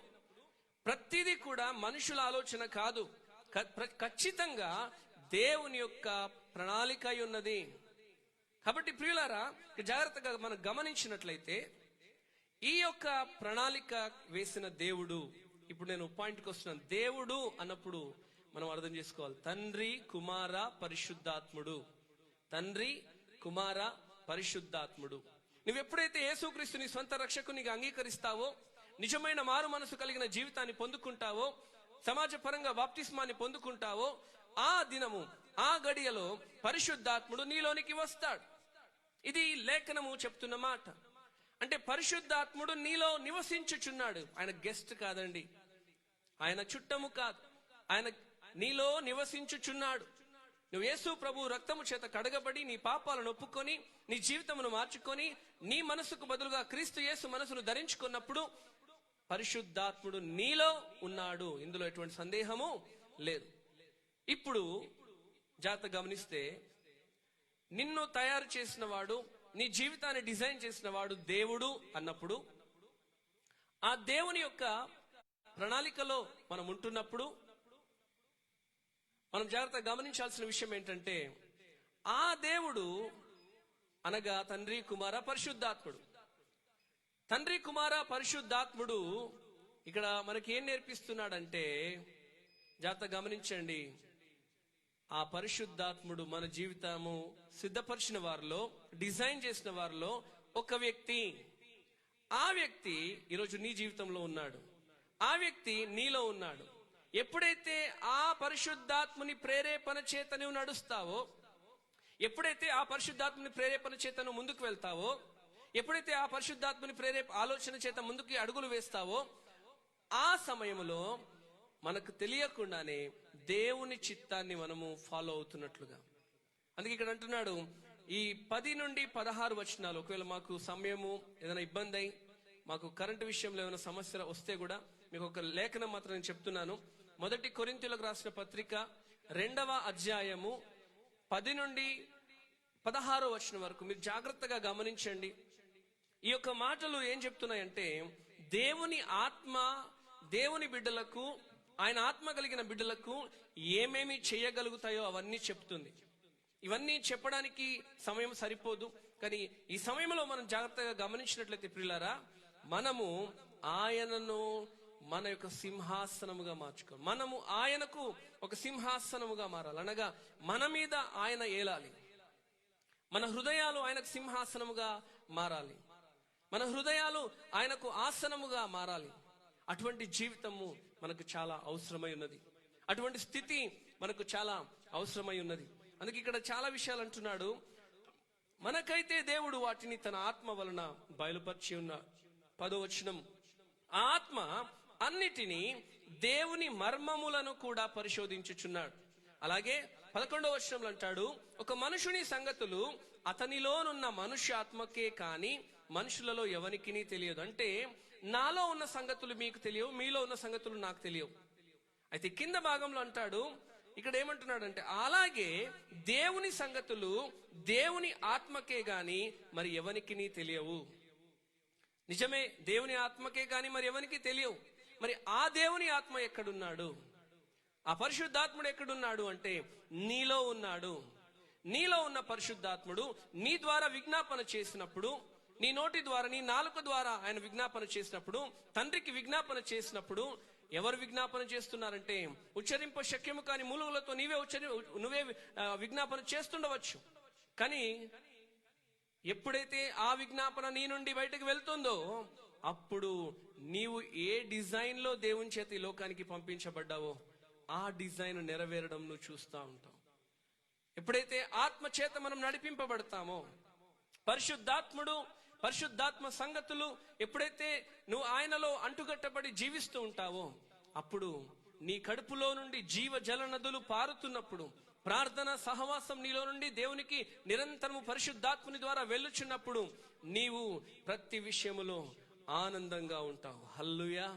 ప్రతిదీ కూడా మనుషుల ఆలోచన కాదు, ఖచ్చితంగా దేవుని యొక్క ప్రణాళిక అయి ఉన్నది. కాబట్టి ప్రియులారా, జాగ్రత్తగా మనం గమనించినట్లయితే ఈ యొక్క ప్రణాళిక వేసిన దేవుడు, ఇప్పుడు నేను పాయింట్కి వస్తున్నాను. దేవుడు అన్నప్పుడు మనం అర్థం చేసుకోవాలి, తండ్రి, కుమార, పరిశుద్ధాత్ముడు. తండ్రి, కుమార, పరిశుద్ధాత్ముడు. నువ్వు ఎప్పుడైతే యేసుక్రీస్తు నీ సొంత రక్షకునిగా అంగీకరిస్తావో, నిజమైన మారు మనసు కలిగిన జీవితాన్ని పొందుకుంటావో, సమాజ పరంగా బాప్తిస్మాన్ని పొందుకుంటావో, ఆ దినము, ఆ గడియలో పరిశుద్ధాత్ముడు నీలోనికి వస్తాడు. ఇది లేఖనము చెప్తున్న మాట. అంటే పరిశుద్ధాత్ముడు నీలో నివసించుచున్నాడు. ఆయన గెస్ట్ కాదండి, ఆయన చుట్టము కాదు, ఆయన నీలో నివసించుచున్నాడు. నువ్వు యేసు ప్రభు రక్తము చేత కడగబడి నీ పాపాలను ఒప్పుకొని నీ జీవితమును మార్చుకొని నీ మనసుకు బదులుగా క్రీస్తు యేసు మనసును ధరించుకున్నప్పుడు పరిశుద్ధాత్ముడు నీలో ఉన్నాడు. ఇందులో ఎటువంటి సందేహము లేదు. ఇప్పుడు జాగ్రత్తగా గమనిస్తే, నిన్ను తయారు చేసిన వాడు, నీ జీవితాన్ని డిజైన్ చేసిన వాడు దేవుడు అన్నప్పుడు, ఆ దేవుని యొక్క ప్రణాళికలో మనం ఉంటున్నప్పుడు మనం జాగ్రత్తగా గమనించాల్సిన విషయం ఏంటంటే, ఆ దేవుడు అనగా తండ్రి, కుమార, పరిశుద్ధాత్ముడు. తండ్రి, కుమార, పరిశుద్ధాత్ముడు ఇక్కడ మనకి ఏం నేర్పిస్తున్నాడంటే, జాగ్రత్తగా గమనించండి, ఆ పరిశుద్ధాత్ముడు మన జీవితము సిద్ధపరిచిన వారిలో, డిజైన్ చేసిన వారిలో ఒక వ్యక్తి. ఆ వ్యక్తి ఈరోజు నీ జీవితంలో ఉన్నాడు, ఆ వ్యక్తి నీలో ఉన్నాడు. ఎప్పుడైతే ఆ పరిశుద్ధాత్ముని ప్రేరేపణ చేత నువ్వు నడుస్తావో, ఎప్పుడైతే ఆ పరిశుద్ధాత్ముని ప్రేరేపణ చేత నువ్వు ముందుకు వెళ్తావో, ఎప్పుడైతే ఆ పరిశుద్ధాత్ముని ఆలోచన చేత ముందుకు అడుగులు వేస్తావో, ఆ సమయంలో మనకు తెలియకుండానే దేవుని చిత్తాన్ని మనము ఫాలో అవుతున్నట్లుగా. అందుకే ఇక్కడ అంటున్నాడు, ఈ 10 నుండి 16 వచనాలు, ఒకవేళ మాకు సమయము ఏదైనా ఇబ్బంది అయి మాకు కరెంటు విషయంలో ఏమైనా సమస్య వస్తే కూడా మీకు ఒక లేఖనం మాత్రం నేను చెప్తున్నాను. 1 కొరింథీయులకు రాసిన పత్రిక 2వ అధ్యాయము 10 నుండి 16 వచనం వరకు మీరు జాగ్రత్తగా గమనించండి. ఈ యొక్క మాటలు ఏం చెప్తున్నాయంటే, దేవుని ఆత్మ దేవుని బిడ్డలకు, ఆయన ఆత్మ కలిగిన బిడ్డలకు ఏమేమి చేయగలుగుతాయో అవన్నీ చెప్తుంది. ఇవన్నీ చెప్పడానికి సమయం సరిపోదు, కానీ ఈ సమయంలో మనం జాగ్రత్తగా గమనించినట్లయితే ప్రియులారా, మనము ఆయనను మన యొక్క సింహాసనముగా మార్చుకోవాలి. మనము ఆయనకు ఒక సింహాసనముగా మారాలి. అనగా మన మీద ఆయన ఏలాలి. మన హృదయాలు ఆయనకు సింహాసనముగా మారాలి. మన హృదయాలు ఆయనకు ఆసనముగా మారాలి. అటువంటి జీవితము మనకు చాలా అవసరమై ఉన్నది. అటువంటి స్థితి మనకు చాలా అవసరమై ఉన్నది. అందుకే ఇక్కడ చాలా విషయాలు అంటున్నాడు. మనకైతే దేవుడు వాటిని తన ఆత్మ వలన బయలుపరిచి ఉన్న 10వ వచనం, ఆ ఆత్మ అన్నిటినీ దేవుని మర్మములను కూడా పరిశోధించుచున్నాడు. అలాగే 11వ వచనంలో అంటాడు, ఒక మనుషుని సంగతులు అతనిలోనున్న మనుష్యాత్మకే కాని మనుషులలో ఎవరికిని తెలియదు. అంటే నాలో ఉన్న సంగతులు మీకు తెలియవు, మీలో ఉన్న సంగతులు నాకు తెలియవు. అయితే కింద భాగంలో అంటాడు, ఇక్కడ ఏమంటున్నాడంటే, అలాగే దేవుని సంగతులు దేవుని ఆత్మకే గాని మరి ఎవరికిని తెలియవు. నిజమే, దేవుని ఆత్మకే గాని మరి ఎవరికి తెలియవు. మరి ఆ దేవుని ఆత్మ ఎక్కడున్నాడు? ఆ పరిశుద్ధాత్ముడు ఎక్కడున్నాడు అంటే నీలో ఉన్నాడు. నీలో ఉన్న పరిశుద్ధాత్ముడు నీ ద్వారా విజ్ఞాపన చేసినప్పుడు, నీ నోటి ద్వారా, నీ నాలుక ద్వారా ఆయన విజ్ఞాపన చేసినప్పుడు, తండ్రికి విజ్ఞాపన చేసినప్పుడు, ఎవరు విజ్ఞాపన చేస్తున్నారంటే ఉచ్చరింప శక్యము కాని మూలుగులతో నువ్వే విజ్ఞాపన చేస్తుండవచ్చు. కానీ ఎప్పుడైతే ఆ విజ్ఞాపన నీ నుండి బయటకు వెళ్తుందో, అప్పుడు నీవు ఏ డిజైన్ లో దేవుని చేత ఈ లోకానికి పంపించబడ్డావో ఆ డిజైన్ నెరవేరడం నువ్వు చూస్తూ ఉంటావు. ఎప్పుడైతే ఆత్మ చేత మనం నడిపింపబడతామో, పరిశుద్ధాత్మ సంగతులు ఎప్పుడైతే నువ్వు ఆయనలో అంటుగట్టబడి జీవిస్తూ ఉంటావో, అప్పుడు నీ కడుపులో నుండి జీవ జల నదులు పారుతున్నప్పుడు ప్రార్థన సహవాసం నీలో నుండి దేవునికి నిరంతరము పరిశుద్ధాత్ముని ద్వారా వెళ్ళుచున్నప్పుడు నీవు ప్రతి విషయములో ఆనందంగా ఉంటావు. హల్లెలూయా.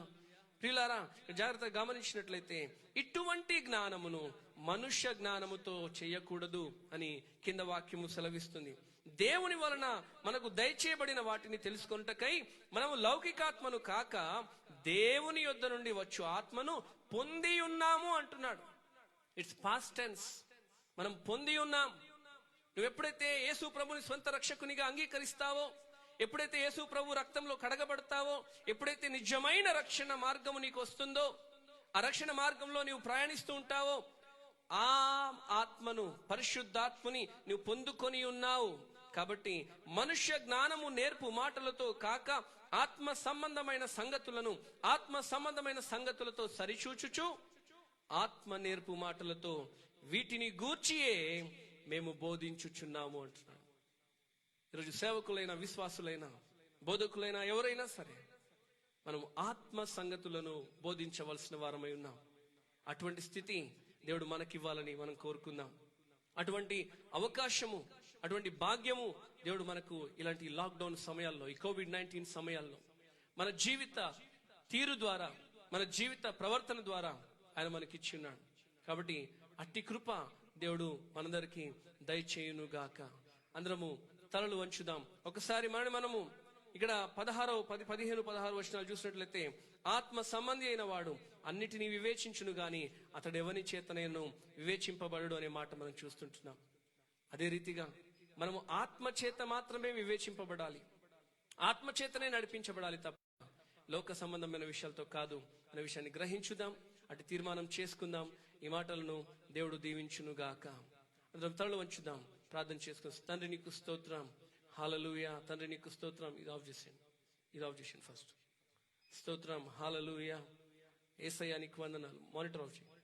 ప్రియులారా, జాగ్రత్తగా గమనించినట్లయితే ఇటువంటి జ్ఞానమును మనుష్య జ్ఞానముతో చేయకూడదు అని కింద వాక్యము సెలవిస్తుంది. దేవుని వలన మనకు దయచేయబడిన వాటిని తెలుసుకొనుటకై మనము లౌకికాత్మను కాక దేవుని యొద్ద నుండి వచ్చు ఆత్మను పొంది ఉన్నాము అంటున్నాడు. It's past tense. మనం పొంది ఉన్నాం. నువ్వు ఎప్పుడైతే యేసు ప్రభుని స్వంత రక్షకునిగా అంగీకరిస్తావో, ఎప్పుడైతే యేసు ప్రభు రక్తంలో కడగబడతావో, ఎప్పుడైతే నిజమైన రక్షణ మార్గము నీకు వస్తుందో, ఆ రక్షణ మార్గంలో నీవు ప్రయాణిస్తూ ఉంటావో, ఆ ఆత్మను, పరిశుద్ధాత్మని నువ్వు పొందుకొని ఉన్నావు. కాబట్టి మనుష్య జ్ఞానము నేర్పు మాటలతో కాక ఆత్మ సంబంధమైన సంగతులతో సరిచూచుచు ఆత్మ నేర్పు మాటలతో వీటిని గూర్చియే మేము బోధించుచున్నాము అంటున్నాడు. ఈరోజు సేవకులైన, విశ్వాసులైన, బోధకులైన ఎవరైనా సరే మనం ఆత్మ సంగతులను బోధించవలసిన వారమై ఉన్నాం. అటువంటి స్థితి దేవుడు మనకివ్వాలని మనం కోరుకుందాం. అటువంటి అవకాశము, అటువంటి భాగ్యము దేవుడు మనకు ఇలాంటి లాక్డౌన్ సమయాల్లో, ఈ కోవిడ్-19 సమయాల్లో మన జీవిత తీరు ద్వారా, మన జీవిత ప్రవర్తన ద్వారా ఆయన మనకిచ్చి ఉన్నాడు. కాబట్టి అట్టి కృప దేవుడు మనందరికీ దయచేయునుగాక. అందరము తలలు వంచుదాం. ఒకసారి మనము ఇక్కడ 15-16 వచనాలు చూసినట్లయితే, ఆత్మ సంబంధి అయిన వాడు అన్నిటినీ వివేచించును గాని అతడు ఎవని చేతనైనను వివేచింపబడడు అనే మాట మనం చూస్తుంటున్నాం. అదే రీతిగా మనము ఆత్మ చేత మాత్రమే వివేచింపబడాలి, ఆత్మ చేతనే నడిపించబడాలి తప్ప లోక సంబంధమైన విషయాలతో కాదు అనే విషయాన్ని గ్రహించుదాం. అటు తీర్మానం చేసుకుందాం. ఈ మాటలను దేవుడు దీవించును గాక. అందరం తలలు వంచుదాం, ప్రార్థన చేసుకుందాం. తండ్రి నీకు స్తోత్రం, హల్లెలూయా. తండ్రి నీకు స్తోత్రం. ఇది ఆఫ్ చేసేయండి ఫస్ట్. స్తోత్రం, హల్లెలూయా. యేసయ్యా నీకు వందనాలు. మానిటర్ ఆఫ్ చేయండి.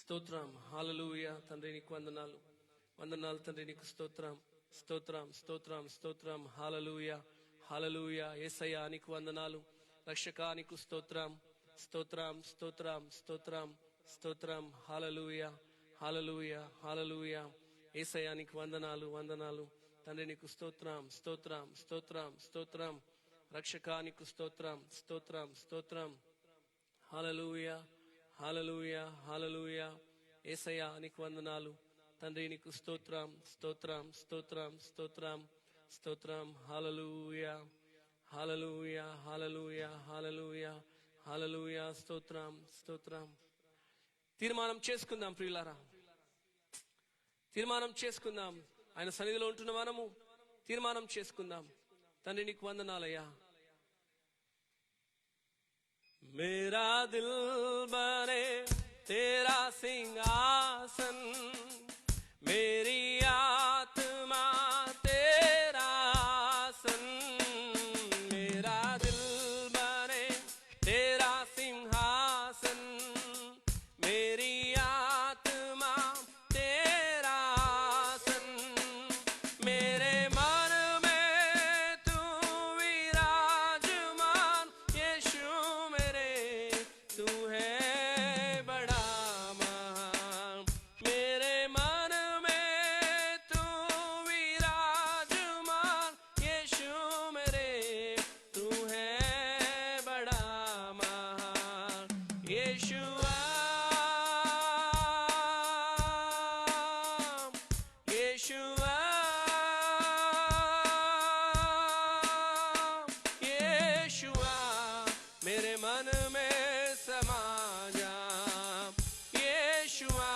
స్తోత్రం, హల్లెలూయా. తండ్రి నీకు వందనాలు తండ్రి నీకు స్తోత్రం. హల్లెలూయా. యేసయ్యా నీకు వందనాలు. రక్షకా నీకు స్తోత్రం. హల్లెలూయా. యేసయ్యా నీకు వందనాలు తండ్రి నీకు స్తోత్రం. రక్షకా నీకు స్తోత్రం. హల్లెలూయా. యేసయ్యా నీకు వందనాలు తండ్రి నీకు స్తోత్రం. హల్లెలూయా. స్తోత్రం. తీర్మానం చేసుకుందాం ప్రియులారా, తీర్మానం చేసుకుందాం. ఆయన సన్నిధిలో ఉంటున్న మనము తీర్మానం చేసుకుందాం. తండ్రి నీకు వందనాలయ్యా. మేరా దిల్ బనే तेरा सिंहासन, मेरी आत्मा तेरा आसन. मेरा दिल बने तेरा सिंहासन, मेरी आत्मा तेरा आसन. मेरे मन में तू विराजमान, यीशु मेरे तू है मेरे मन में समा जा. यीशुआ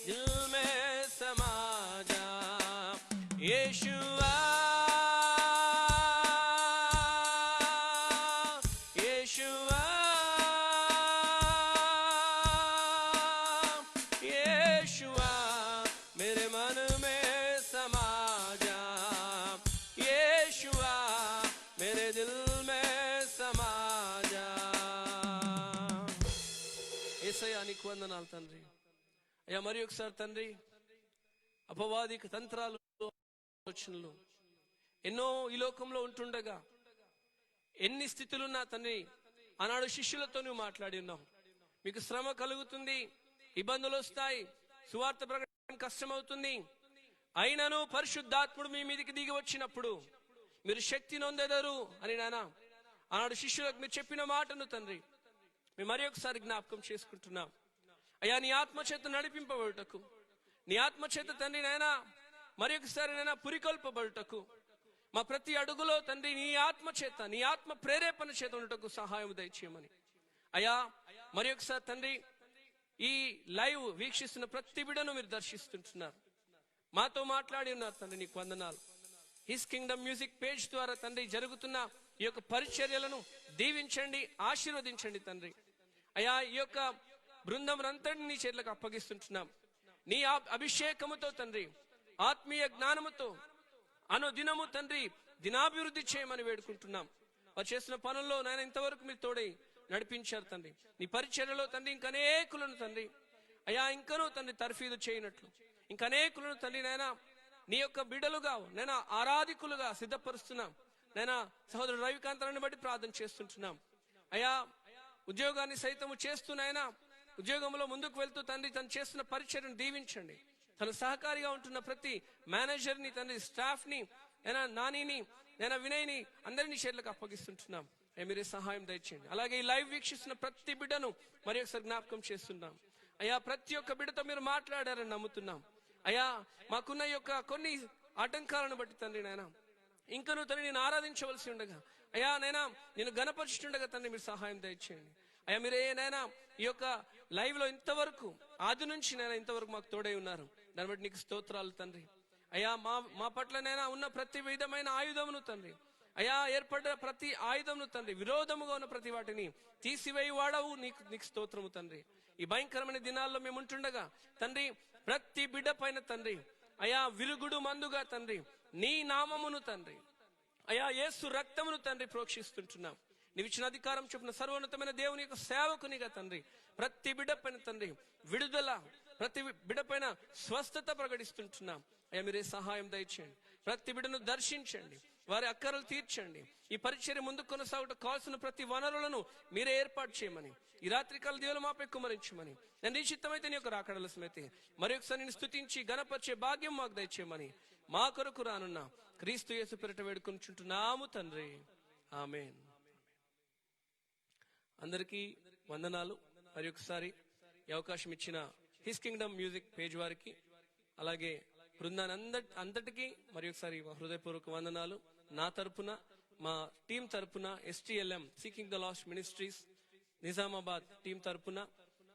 दिल में समा जा. यीशुआ मेरे मन में समा जा. यीशुआ मेरे दिल में समा जा. యేసయ్యా నీకు వందనాలు తండ్రి. అయ్యా మరి ఒకసారి తండ్రి, అపవాదిక తంత్రాలు, ఆలోచనలు ఎన్నో ఈ లోకంలో ఉంటుండగా, ఎన్ని స్థితులున్నా తండ్రి, ఆనాడు శిష్యులతో నువ్వు మాట్లాడి ఉన్నావు. మీకు శ్రమ కలుగుతుంది, ఇబ్బందులు వస్తాయి, సువార్త ప్రకటన కష్టమవుతుంది. అయినను పరిశుద్ధాత్ముడు మీ మీదకి దిగి వచ్చినప్పుడు మీరు శక్తి నొందెదరు అని నాయన ఆనాడు శిష్యులకు మీరు చెప్పిన మాటను తండ్రి మేము మరి ఒకసారి జ్ఞాపకం చేసుకుంటున్నాం. అయ్యా, నీ ఆత్మచేత నడిపింపబడుటకు, నీ ఆత్మచేత తండ్రి నాయన మరి ఒకసారి నాయన పురికొల్పబడుటకు, మా ప్రతి అడుగులో తండ్రి నీ ఆత్మచేత, నీ ఆత్మ ప్రేరేపణ చేత ఉండటకు సహాయం దయచేయమని. అయ్యా, మరి ఒకసారి తండ్రి ఈ లైవ్ వీక్షిస్తున్న ప్రతి బిడ్డను మీరు దర్శిస్తుంటున్నారు, మాతో మాట్లాడి ఉన్నారు తండ్రి. నీకు వందనాలు. హిస్ కింగ్డమ్ మ్యూజిక్ పేజ్ ద్వారా తండ్రి జరుగుతున్న ఈ యొక్క పరిచర్యలను దీవించండి, ఆశీర్వదించండి తండ్రి. అయ్యా, ఈ యొక్క బృందం అంతటిని నీ చేతులకు అప్పగిస్తుంటున్నాం. నీ అభిషేకముతో తండ్రి, ఆత్మీయ జ్ఞానముతో అనుదినము తండ్రి దినాభివృద్ధి చేయమని వేడుకుంటున్నాం. వారు చేసిన పనుల్లో నాయన ఇంతవరకు మీరు తోడై నడిపించారు తండ్రి. నీ పరిచర్యలో తండ్రి ఇంకా అనేకులను తండ్రి అయ్యా ఇంకనూ తండ్రి తర్ఫీదు చేయనట్లు ఇంకా అనేకులను తండ్రి నాయన నీ యొక్క బిడ్డలుగా నైనా ఆరాధికులుగా సిద్ధపరుస్తున్నాం. నైనా సహోదరుడు రవికాంతరాన్ని బట్టి ప్రార్థన చేస్తుంటున్నాం. అయ్యా, ఉద్యోగాన్ని సైతము చేస్తున్నాయన ఉద్యోగంలో ముందుకు వెళ్తూ తండ్రి తను చేస్తున్న పరిచర్యను దీవించండి. తను సహకారిగా ఉంటున్న ప్రతి మేనేజర్ని తండ్రి, స్టాఫ్ ని, నానిని, వినయ్ని అందరినీ చేతులకు అప్పగిస్తుంటున్నాం. మీరే సహాయం దయచేయండి. అలాగే ఈ లైవ్ వీక్షిస్తున్న ప్రతి బిడ్డను మరి ఒకసారి జ్ఞాపకం చేస్తున్నాం. అయ్యా, ప్రతి ఒక్క బిడ్డతో మీరు మాట్లాడారని నమ్ముతున్నాం. అయ్యా, మాకున్న యొక్క కొన్ని ఆటంకాలను బట్టి తండ్రి నాయన ఇంకనూ తండ్రి నేను ఆరాధించవలసి ఉండగా, అయ్యా నైనా నేను గణపరుచుండగా తండ్రి మీరు సహాయం దయచేయండి. అయ్యా, మీరే నైనా ఈ యొక్క లైవ్ లో ఇంతవరకు ఆది నుంచి నైనా ఇంతవరకు మాకు తోడై ఉన్నారు. దాన్ని బట్టి నీకు స్తోత్రాలు తండ్రి. అయ్యా, మా పట్లనైనా ఉన్న ప్రతి విధమైన ఆయుధమును తండ్రి, అయ్యా ఏర్పడ్డ ప్రతి ఆయుధమును తండ్రి, విరోధముగా ఉన్న ప్రతి వాటిని తీసివేయి వాడవు నీకు స్తోత్రము తండ్రి. ఈ భయంకరమైన దినాల్లో మేము ఉంటుండగా తండ్రి ప్రతి బిడ్డ పైన తండ్రి అయ్యా విరుగుడు మందుగా తండ్రి నీ నామమును తండ్రి అయ్యా యేసు రక్తమును తండ్రి ప్రోక్షిస్తుంటున్నాం. నీవిచ్చిన అధికారం చొప్పున సర్వోన్నతమైన దేవుని యొక్క సేవకునిగా తండ్రి ప్రతి బిడ్డ పైన తండ్రి విడుదల, ప్రతి బిడ్డ పైన స్వస్థత ప్రకటిస్తుంటున్నాం. అయ్యా, మీరే సహాయం దయచేయండి. ప్రతి బిడ్డను దర్శించండి, వారి అక్కరలు తీర్చండి. ఈ పరిచర్య ముందుకు కొనసాగుట కావాల్సిన ప్రతి వనరులను మీరే ఏర్పాటు చేయమని, ఈ రాత్రికాల దేవులు మాపై కుమరించమని, నేను నిశ్చితమైతే నీ యొక్క రాకడలసమైతే మరి ఒకసారి నేను స్తుతించి గణపరిచే భాగ్యం మాకు దయచేయమని మా కొరకు రానున్న క్రీస్తు యేసు పేరిట వేడుకొనుచుంటున్నాము తండ్రి. ఆమేన్. అందరికీ వందనాలు. మరి ఒకసారి ఈ అవకాశం ఇచ్చిన హిస్ కింగ్డమ్ మ్యూజిక్ పేజ్ వారికి, అలాగే బృందాన్ని అంతటికీ మరి ఒకసారి హృదయపూర్వక వందనాలు. నా తరపున, మా టీం తరపున, STLM seeking the last ministries Nizamabad team తరపున,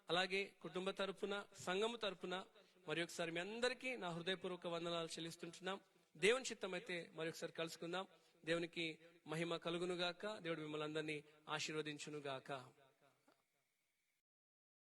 అలాగే కుటుంబ తరపున, సంఘము తరపున మరి ఒకసారి మీ అందరికీ నా హృదయపూర్వక వందనాలు చెల్లిస్తుంటున్నాం. దేవుని చిత్తం అయితే మరి ఒకసారి కలుసుకుందాం. దేవునికి మహిమ కలుగునుగాక. దేవుడు మిమ్మల్ని అందరినీ ఆశీర్వదించునుగాక.